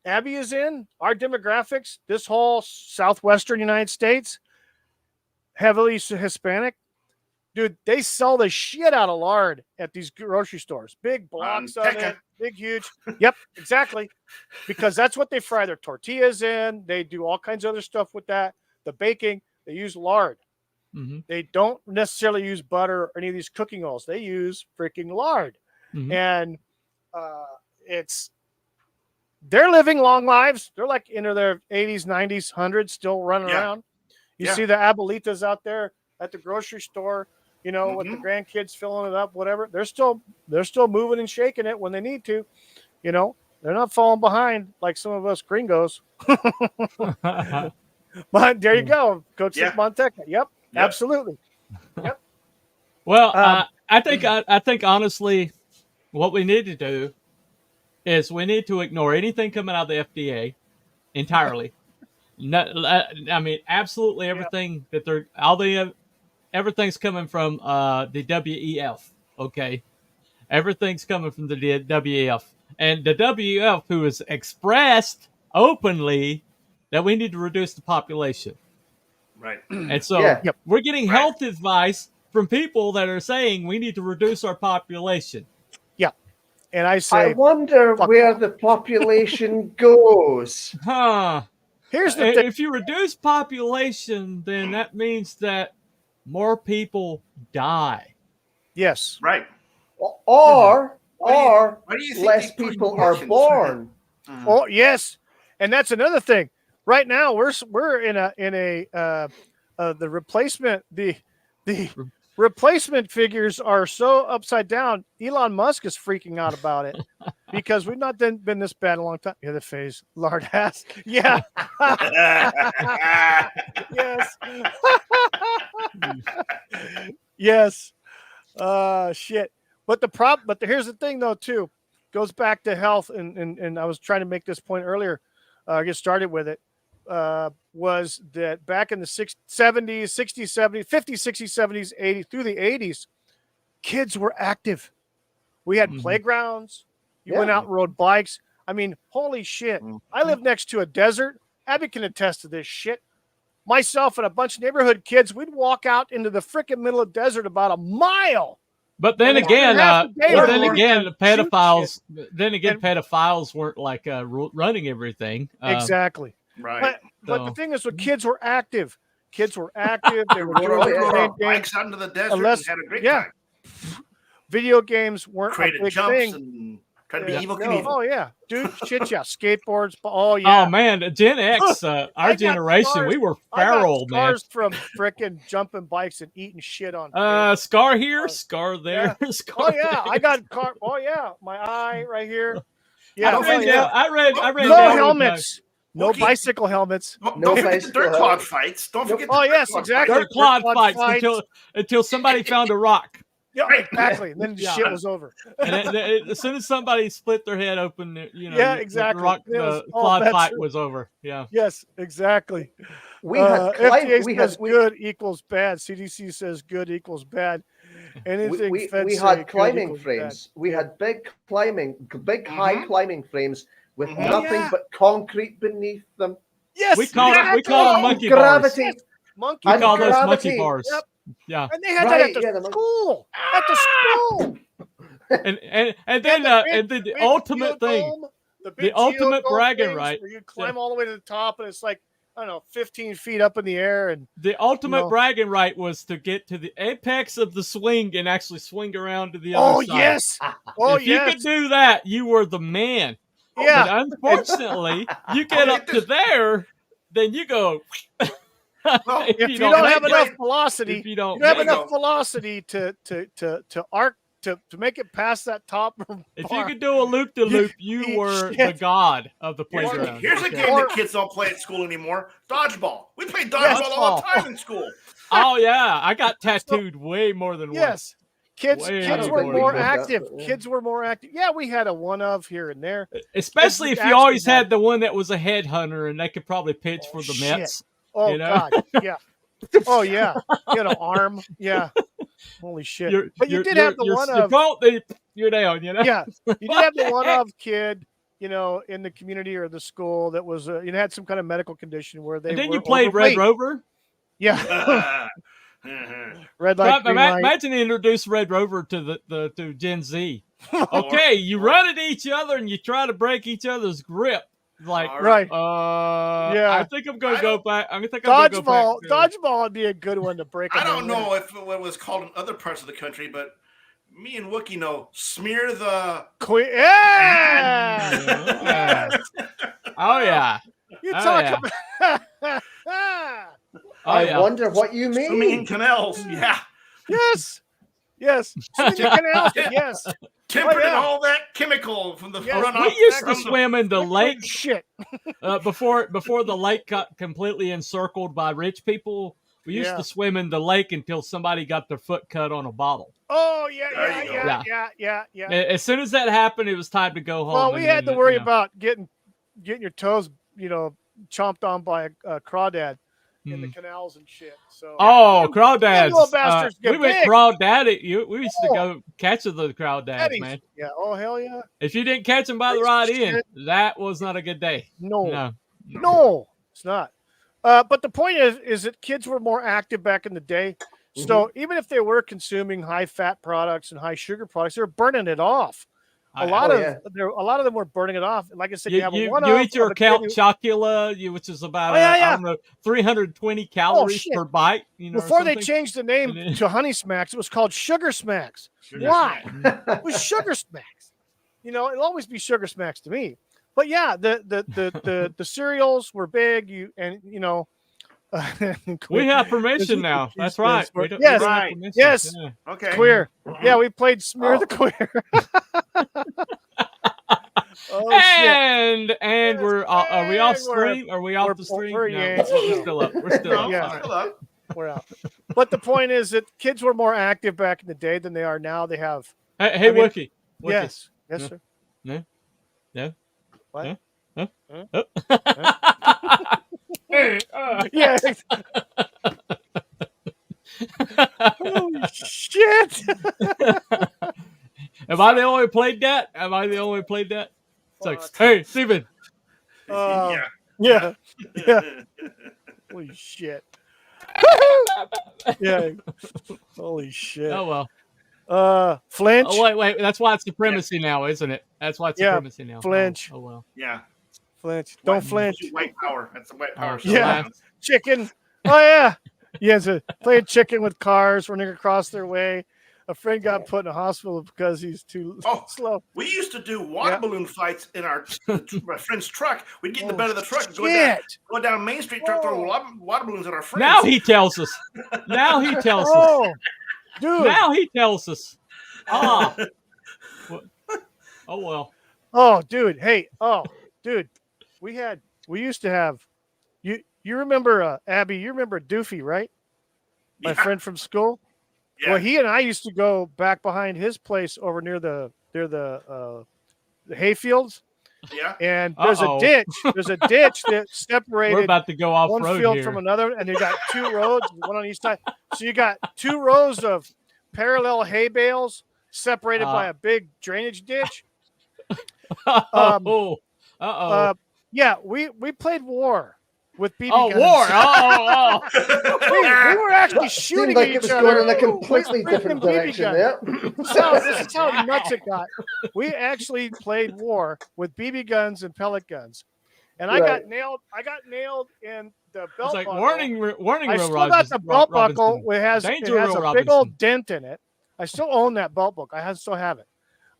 Abby is in, our demographics, this whole southwestern United States, heavily Hispanic. Dude, they sell the shit out of lard at these grocery stores. Big blocks of it, big, huge. Yep, exactly. Because that's what they fry their tortillas in. They do all kinds of other stuff with that. The baking, they use lard. They don't necessarily use butter or any of these cooking oils. They use freaking lard. And they're living long lives. They're like into their 80s, 90s, 100s, still running around. You see the abuelitas out there at the grocery store, with the grandkids filling it up, whatever. They're still moving and shaking it when they need to. They're not falling behind like some of us gringos. But there you go, Coach Monteca. Yep, absolutely. Yep. Well, I think honestly, what we need to do is we need to ignore anything coming out of the FDA entirely. No, I mean, absolutely everything everything's coming from the WEF. Okay, everything's coming from the WEF, and the WEF, who has expressed openly that we need to reduce the population. Right. And so we're getting health advice from people that are saying we need to reduce our population. Yeah. And I say, I wonder where the population goes. Here's the thing. If you reduce population, then that means that more people die. Yes. Right. Or less people are born. Oh, yes. And that's another thing. Right now, we're in a the replacement figures are so upside down. Elon Musk is freaking out about it because we've not been this bad in a long time. Yeah, the phase, lard ass. Yeah. Yes. Yes. Shit. But here's the thing though too. Goes back to health, and I was trying to make this point earlier. Get started with it. Was that back in the 70s, 60s, 70s, 50s, 60s, 70s, 80s, through the 80s, kids were active. We had playgrounds. You went out and rode bikes. I mean, holy shit. I live next to a desert. Abby can attest to this shit. Myself and a bunch of neighborhood kids, we'd walk out into the freaking middle of the desert about a mile. But then again, the pedophiles. Then again, pedophiles weren't like running everything. Exactly. Right. But the thing is, when kids were active, They were doing bikes out into the desert and had a great time. Video games weren't created a big jumps thing. And trying to be evil Knievel. Oh yeah, dude, shit, yeah, skateboards. Oh yeah. Oh man, Gen X, our generation, we were feral, man. Scars from freaking jumping bikes and eating shit on. Scar here, scar there. Yeah. Scar Oh yeah, there. I got car. Oh yeah, my eye right here. Yeah, I read. No helmets. No bicycle helmets. Don't forget the dirt clod fights. Don't forget. Oh yes, exactly. Dirt clod fights until somebody found a rock. Yeah, exactly. And then the shit was over. And as soon as somebody split their head open, yeah, exactly. The clod fight was over. Yeah. Yes, exactly. We had FDA says good equals bad. CDC says good equals bad. Anything we had climbing frames. We had big high climbing frames with nothing but concrete beneath them. Yes, we call them monkey gravity. bars. We call those monkey bars. Yep. Yeah, and they had that at the school. At the school. and then the ultimate thing, the ultimate bragging right, where you climb all the way to the top, and it's like, I don't know, 15 feet up in the air, and the ultimate bragging right was to get to the apex of the swing and actually swing around to the other side. Yes. If you could do that, you were the man. Yeah. But unfortunately, you get up to there, then you go. Well, if you don't have enough velocity, you don't have enough velocity to make it past that top. If you could do a loop-de-loop, you were the god of the playground. Here's a game that kids don't play at school anymore: dodgeball. We played dodgeball all the time in school. Oh yeah, I got tattooed way more than once. Yes. Kids were more active. Kids were more active. Yeah, we had a one of here and there. Especially if you always had the one that was a headhunter and they could probably pitch for the Mets. Oh God, yeah. Oh yeah, you had an arm. Yeah. Holy shit! But you did have the one of. You're down. Yeah, you did have the one of kid. In the community or the school that was had some kind of medical condition where they. And then you played Red Rover. Yeah. Red light, green light. Imagine you introduce Red Rover to Gen Z. Okay, you run at each other and you try to break each other's grip. Like right, I think I'm going to go back. I think I'm going to go back. Dodgeball would be a good one to break. I don't know if it was called in other parts of the country, but me and Wookie know smear the queen. Yeah. Yes. Oh yeah. You talk about. I wonder what you mean. Swimming in canals. Yeah. Yes. Swimming in canals. Yes. Tempered and all that chemical from the runoff. We used to swim in the lake. Shit. Before the lake got completely encircled by rich people, we used to swim in the lake until somebody got their foot cut on a bottle. Oh yeah. As soon as that happened, it was time to go home. Well, we had to worry about getting your toes, chomped on by a crawdad in the canals and shit. So crawdads! We went crawdad at you. We used to go catch the crawdads, man. Yeah. Oh hell yeah! If you didn't catch them by the right end, that was not a good day. No, it's not. But the point is that kids were more active back in the day. So even if they were consuming high fat products and high sugar products, they were burning it off. A lot of them were burning it off. Like I said, you eat your Count Chocula, which is about I don't know 320 calories per bite. Before they changed the name to Honey Smacks, it was called Sugar Smacks. Why? It was Sugar Smacks. It'll always be Sugar Smacks to me. but yeah, the cereals were big. We have permission now. That's right. We don't Yes, have Right. permission. yes. Yeah. Okay. Queer. Yeah, we played Smear the Queer. Oh shit! And we're are we off And we're- stream? Are we off we're- the stream? we're No, yanked. we're still up. We're still No, up. Yeah. All right. still up. We're out. But the point is that kids were more active back in the day than they are now. They have Hey, I mean, Wookie. Wookie. yes, No. sir. No. What? Huh? Huh? Oh. Hey, Yeah. Holy shit! Am I the only one who played that? Am I the only one who played that? It's like, Fuck. hey, Steven. Yeah. Yeah. Holy shit! Yeah. Holy shit! Oh well. Flinch. Oh wait. That's why it's supremacy now, isn't it? That's why it's Yeah, supremacy now. flinch. Oh well. Yeah. Flinch. Don't White- flinch. White power. That's the white power. Oh, show. yeah. Chicken. Oh yeah. Yes. Playing chicken with cars running across their way. A friend got put in a hospital because he's too slow. We used to do water balloon fights in my friend's truck. We'd get in the bed of the truck and Shit. go down Main Street, try to throw water balloons at our friends. Now he tells us. Now he tells us. Oh, dude. Now he tells us. Ah. Oh well. Oh, dude. Hey. Oh, dude. We used to have. You remember Abby? You remember Doofy, right? My Yeah. friend from school. Yeah. Well, he and I used to go back behind his place over near the hayfields, Yeah. and there's Uh-oh. a ditch. There's a ditch that We're separated about to go off one road field here. from another, and you got two roads, one on each side. So you got two rows of parallel hay bales separated by a big drainage ditch. Yeah, we played war with BB guns. War! Oh. We were actually shooting Seemed like at it each was other. going in a completely with different freaking BB direction guns. there. So this is how nuts it got. We actually played war with BB guns and pellet guns, and I got nailed. I got nailed in the belt It's like buckle. warning, I Will still got the belt buckle. It has Danger, a Will big Robinson. old dent in it. I still own that belt book. Still have it.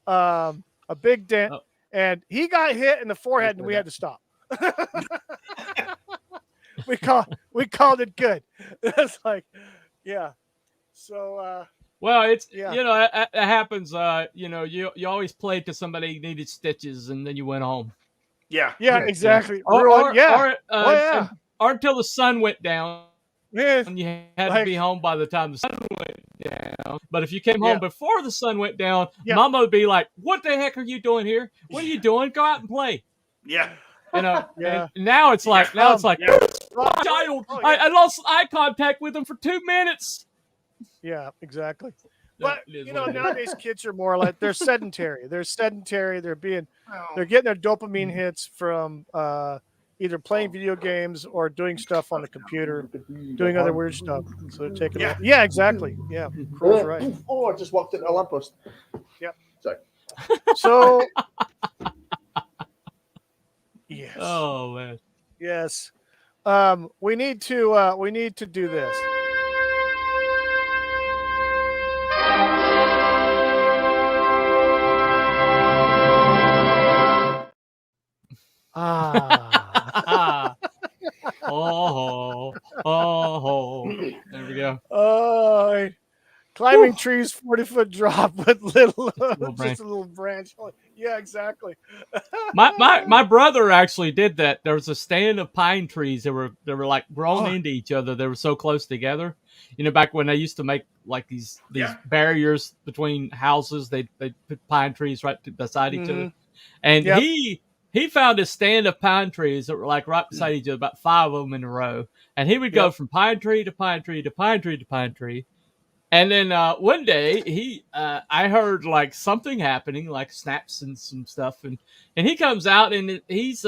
A big dent, and he got hit in the forehead, and we had to stop. we called it good. It's like, yeah. So well, it's yeah. it happens. You always played to somebody who needed stitches, and then you went home. Yeah. Yeah, exactly. Or yeah. or until the sun went down. Yeah. And you had to be home by the time the sun went down. But if you came home before the sun went down, Mama would be like, "What the heck are you doing here? What are you doing? Go out and play." Yeah. And now it's like, child, I lost eye contact with him for 2 minutes. Yeah, exactly. But nowadays kids are more like they're sedentary. They're getting their dopamine hits from either playing video games or doing stuff on the computer, doing other weird stuff. So they're taking it. Yeah, exactly. Yeah, Crow's right. Oh, I just walked into a lamppost. Yep. Sorry. So yes. Oh man. Yes. We need to do this. There we go. Oh, climbing trees, 40-foot drop with just a little branch. Yeah, exactly. My brother actually did that. There was a stand of pine trees that were like grown into each other. They were so close together. Back when they used to make like these barriers between houses, they put pine trees right beside each other. And he found a stand of pine trees that were like right beside each other, about 5 of them in a row. And he would go from pine tree to pine tree to pine tree to pine tree. And then one day I heard like something happening, like snaps and some stuff. And he comes out and he's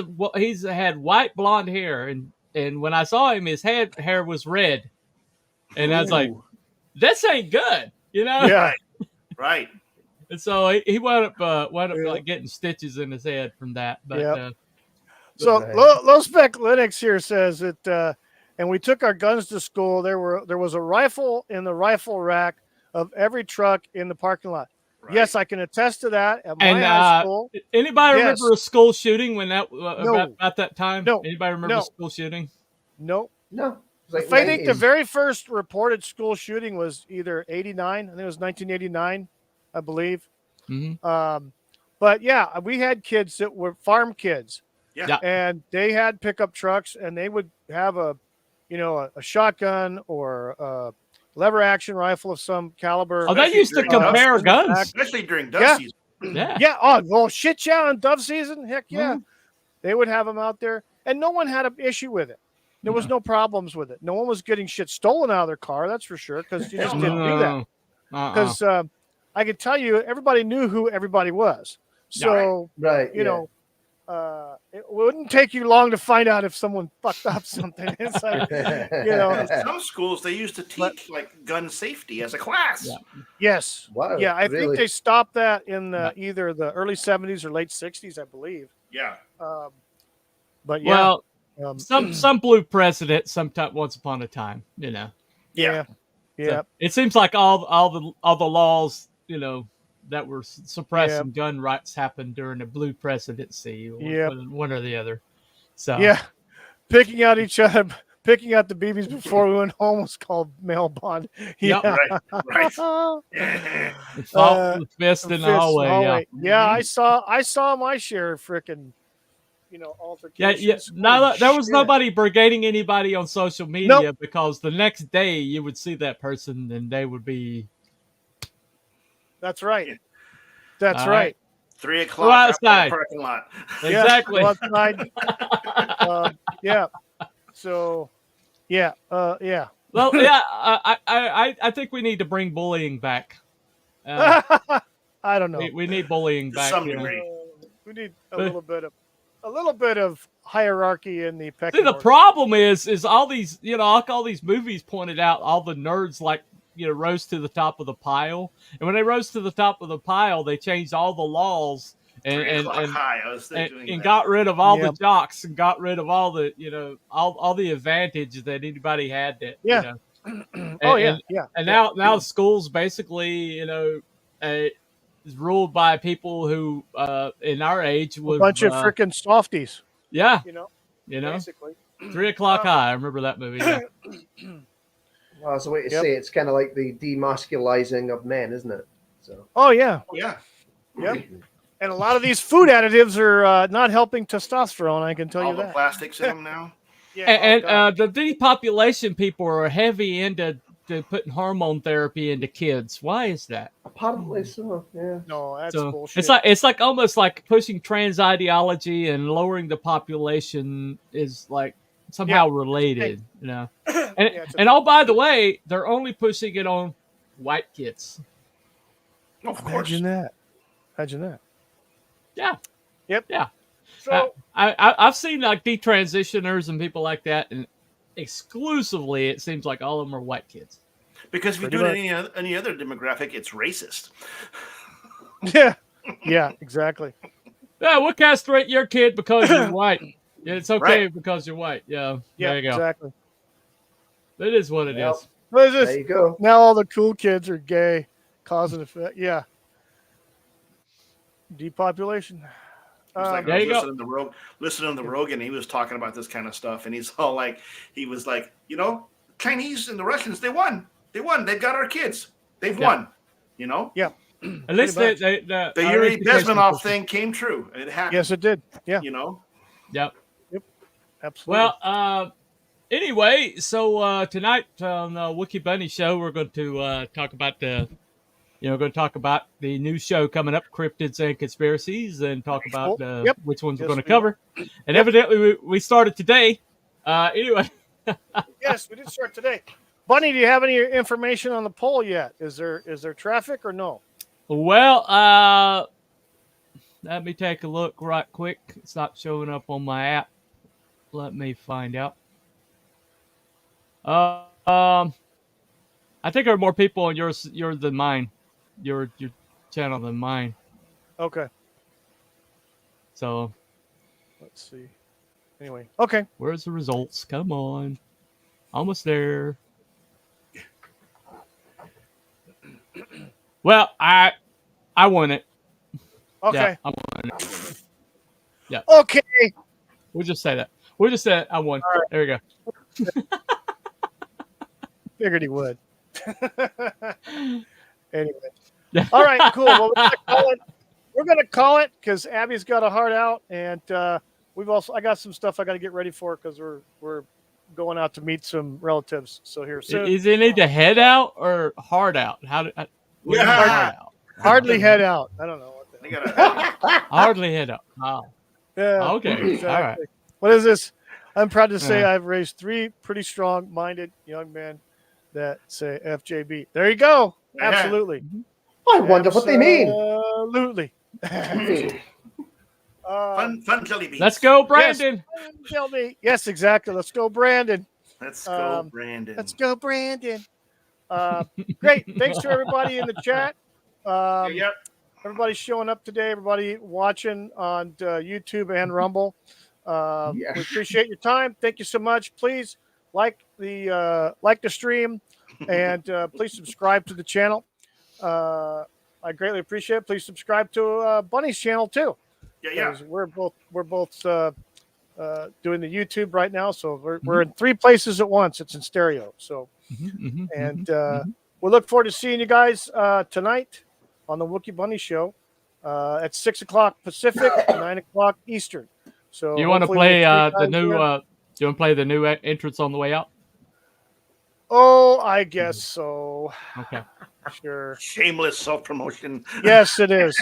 had white blonde hair. And when I saw him, his hair was red. And I was like, this ain't good, Yeah. Right. And so he wound up like getting stitches in his head from that. But so Low Spec Linux here says that, and we took our guns to school. There was a rifle in the rifle rack of every truck in the parking lot. Right. Yes, I can attest to that. At my And high school, anybody Yes. remember a school shooting when that No. about that time? No. Anybody remember No. a school shooting? no. No, it's like I think the 90s. very first reported school shooting was either 89. I think it was 1989, I believe. Mm-hmm. But yeah, we had kids that were farm kids, Yeah. and they had pickup trucks, and they would have a shotgun or a lever action rifle of some caliber. Oh, they used to during compare in the back. guns. Especially during dove Yeah. season. Yeah. Yeah. Oh, well, shit, yeah. On dove season, heck yeah. Mhm. They would have them out there, and no one had an issue with it. There was no problems with it. No one was getting shit stolen out of their car, that's for sure, because you just didn't do that. Because I could tell you, everybody knew who everybody was. So, Right. you know, it wouldn't take you long to find out if someone fucked up something. It's like, In some schools, they used to teach like gun safety as a class. Yeah. Yes. Wow, Yeah, I think really? they stopped that in either the early 70s or late 60s, I believe. Yeah. But yeah. Well, some blew precedent sometime once upon a time, you know. Yeah. So it seems like all the laws, you know, that were suppressing gun rights happened during the blue presidency, or one or the other. So yeah, picking out each other, picking out the BBs before we went home was called mail bond. Yeah, Yep. Right. fought with fist in the hallway. Yeah, I saw my share of frickin', altercations. Yeah. No, there was shit. nobody brigading anybody on social media because the next day you would see that person and they would be. That's right. That's All right. right. 3 o'clock Go out outside. in the parking lot. Exactly. Yeah, go outside. Yeah. So, yeah. Yeah. Well, yeah, I think we need to bring bullying back. I don't know. We need bullying To back. some you know. degree. We need a little bit of hierarchy in the pecking See, the order. problem is all these, like all these movies pointed out, all the nerds rose to the top of the pile, and when they rose to the top of the pile, they changed all the laws and got rid of all the jocks and got rid of all the all the advantage that anybody had. That And now schools basically is ruled by people who in our age was a bunch of freaking softies. Yeah, basically 3 o'clock high. I remember that movie. Yeah. Well, that's a way to say it's kind of like the demasculizing of men, isn't it? So. Oh yeah. Yeah. Yep. And a lot of these food additives are not helping testosterone. I can tell all you the that. plastics in them now. The depopulation people are heavy into putting hormone therapy into kids. Why is that? Apparently so. Yeah. No, that's bullshit. It's like almost like pushing trans ideology and lowering the population is like somehow related, And oh, by the way, they're only pushing it on white kids. Of course. Imagine that. Yeah. Yep. Yeah. So I've seen like detransitioners and people like that, and exclusively it seems like all of them are white kids. Because if you do it in any other demographic, it's racist. Yeah, exactly. Yeah, we'll castrate your kid because you're white. Yeah, it's okay because you're white. Yeah, there you go. Exactly. It is what it is. There you go. Now all the cool kids are gay, cause and effect. Yeah. Depopulation. There you go. Listening to the Rogan, he was talking about this kind of stuff, and he was like, Chinese and the Russians, they won. They've got our kids. They've won. Yeah. At least the Yuri Bezmenov thing came true. It happened. Yes, it did. Yeah. Yep. Absolutely. Well, anyway, so tonight on the Wookie Bunny Show, we're going to talk about the new show coming up, Cryptids and Conspiracies, and talk about which ones we're going to cover. And evidently, we started today. Anyway. Yes, we did start today. Bunny, do you have any information on the poll yet? Is there traffic or no? Well, let me take a look right quick. It's not showing up on my app. Let me find out. I think there are more people on yours than mine. Your channel than mine. Okay. So let's see. Anyway, okay. Where's the results? Come on. Almost there. Well, I I want it. Okay. Yeah, I want it. Yeah. Okay. We'll just say that. We'll just say I won. All right. There we go. Figured he would. Anyway. Yeah. All right, cool. Well, we're gonna call it because Abby's got a heart out, and I got some stuff I got to get ready for because we're going out to meet some relatives. So here soon. Is it need to head out or hard out? What do you mean hard out? Hardly head out. I don't know what They that. gotta Hardly head out. Oh. Yeah. Okay. Exactly. All right. What is this? I'm proud to say Yeah. I've raised 3 pretty strong-minded young men that say FJB. There you go. Yeah. Absolutely. I wonder what they mean. Absolutely. fun jelly beans. Let's go, Brandon. Yes, exactly. Let's go, Brandon. Let's go, Brandon. Let's go, Brandon. Great. Thanks to everybody in the chat. Yep. Everybody's showing up today. Everybody watching on YouTube and Rumble. Yes. We appreciate your time. Thank you so much. Please like the stream and please subscribe to the channel. I greatly appreciate it. Please subscribe to Bunny's channel too. Yeah. We're both doing the YouTube right now, so we're in 3 places at once. It's in stereo. So we look forward to seeing you guys tonight on the Wookie Bunny Show at 6 o'clock Pacific, 9 o'clock Eastern. So Do you want to play the new? Do you want to play the new entrance on the way out? Oh, I guess so. Okay. Sure. Shameless self-promotion. Yes, it is.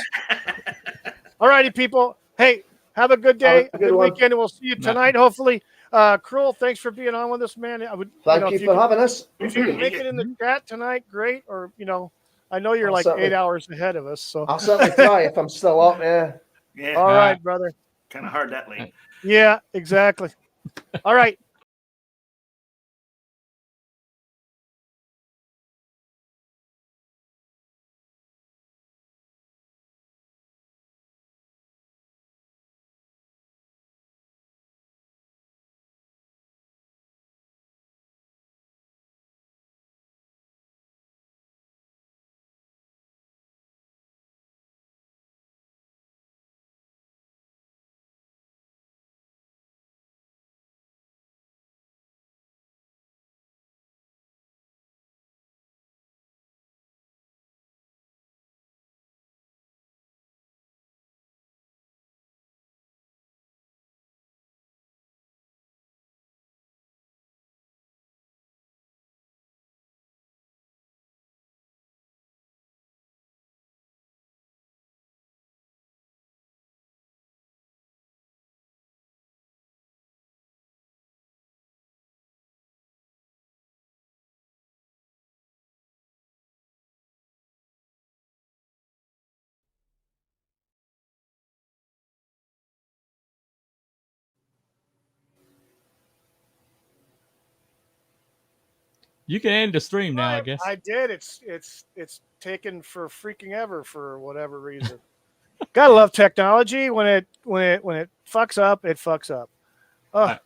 All righty, people. Hey, have a good day, Have a good weekend, and we'll see you tonight, hopefully. Cruel, thanks for being on with us, man. Thank you for having us. If you can make it in the chat tonight, great. Or, I know you're I'll like certainly- 8 hours ahead of us. So I'll certainly try if I'm still up. Yeah. Yeah. all right, brother. Kind of hard that late. Yeah, exactly. All right. You can end the stream now, I guess. I did. It's taken for freaking ever for whatever reason. Gotta love technology. When it fucks up, it fucks up. Oh,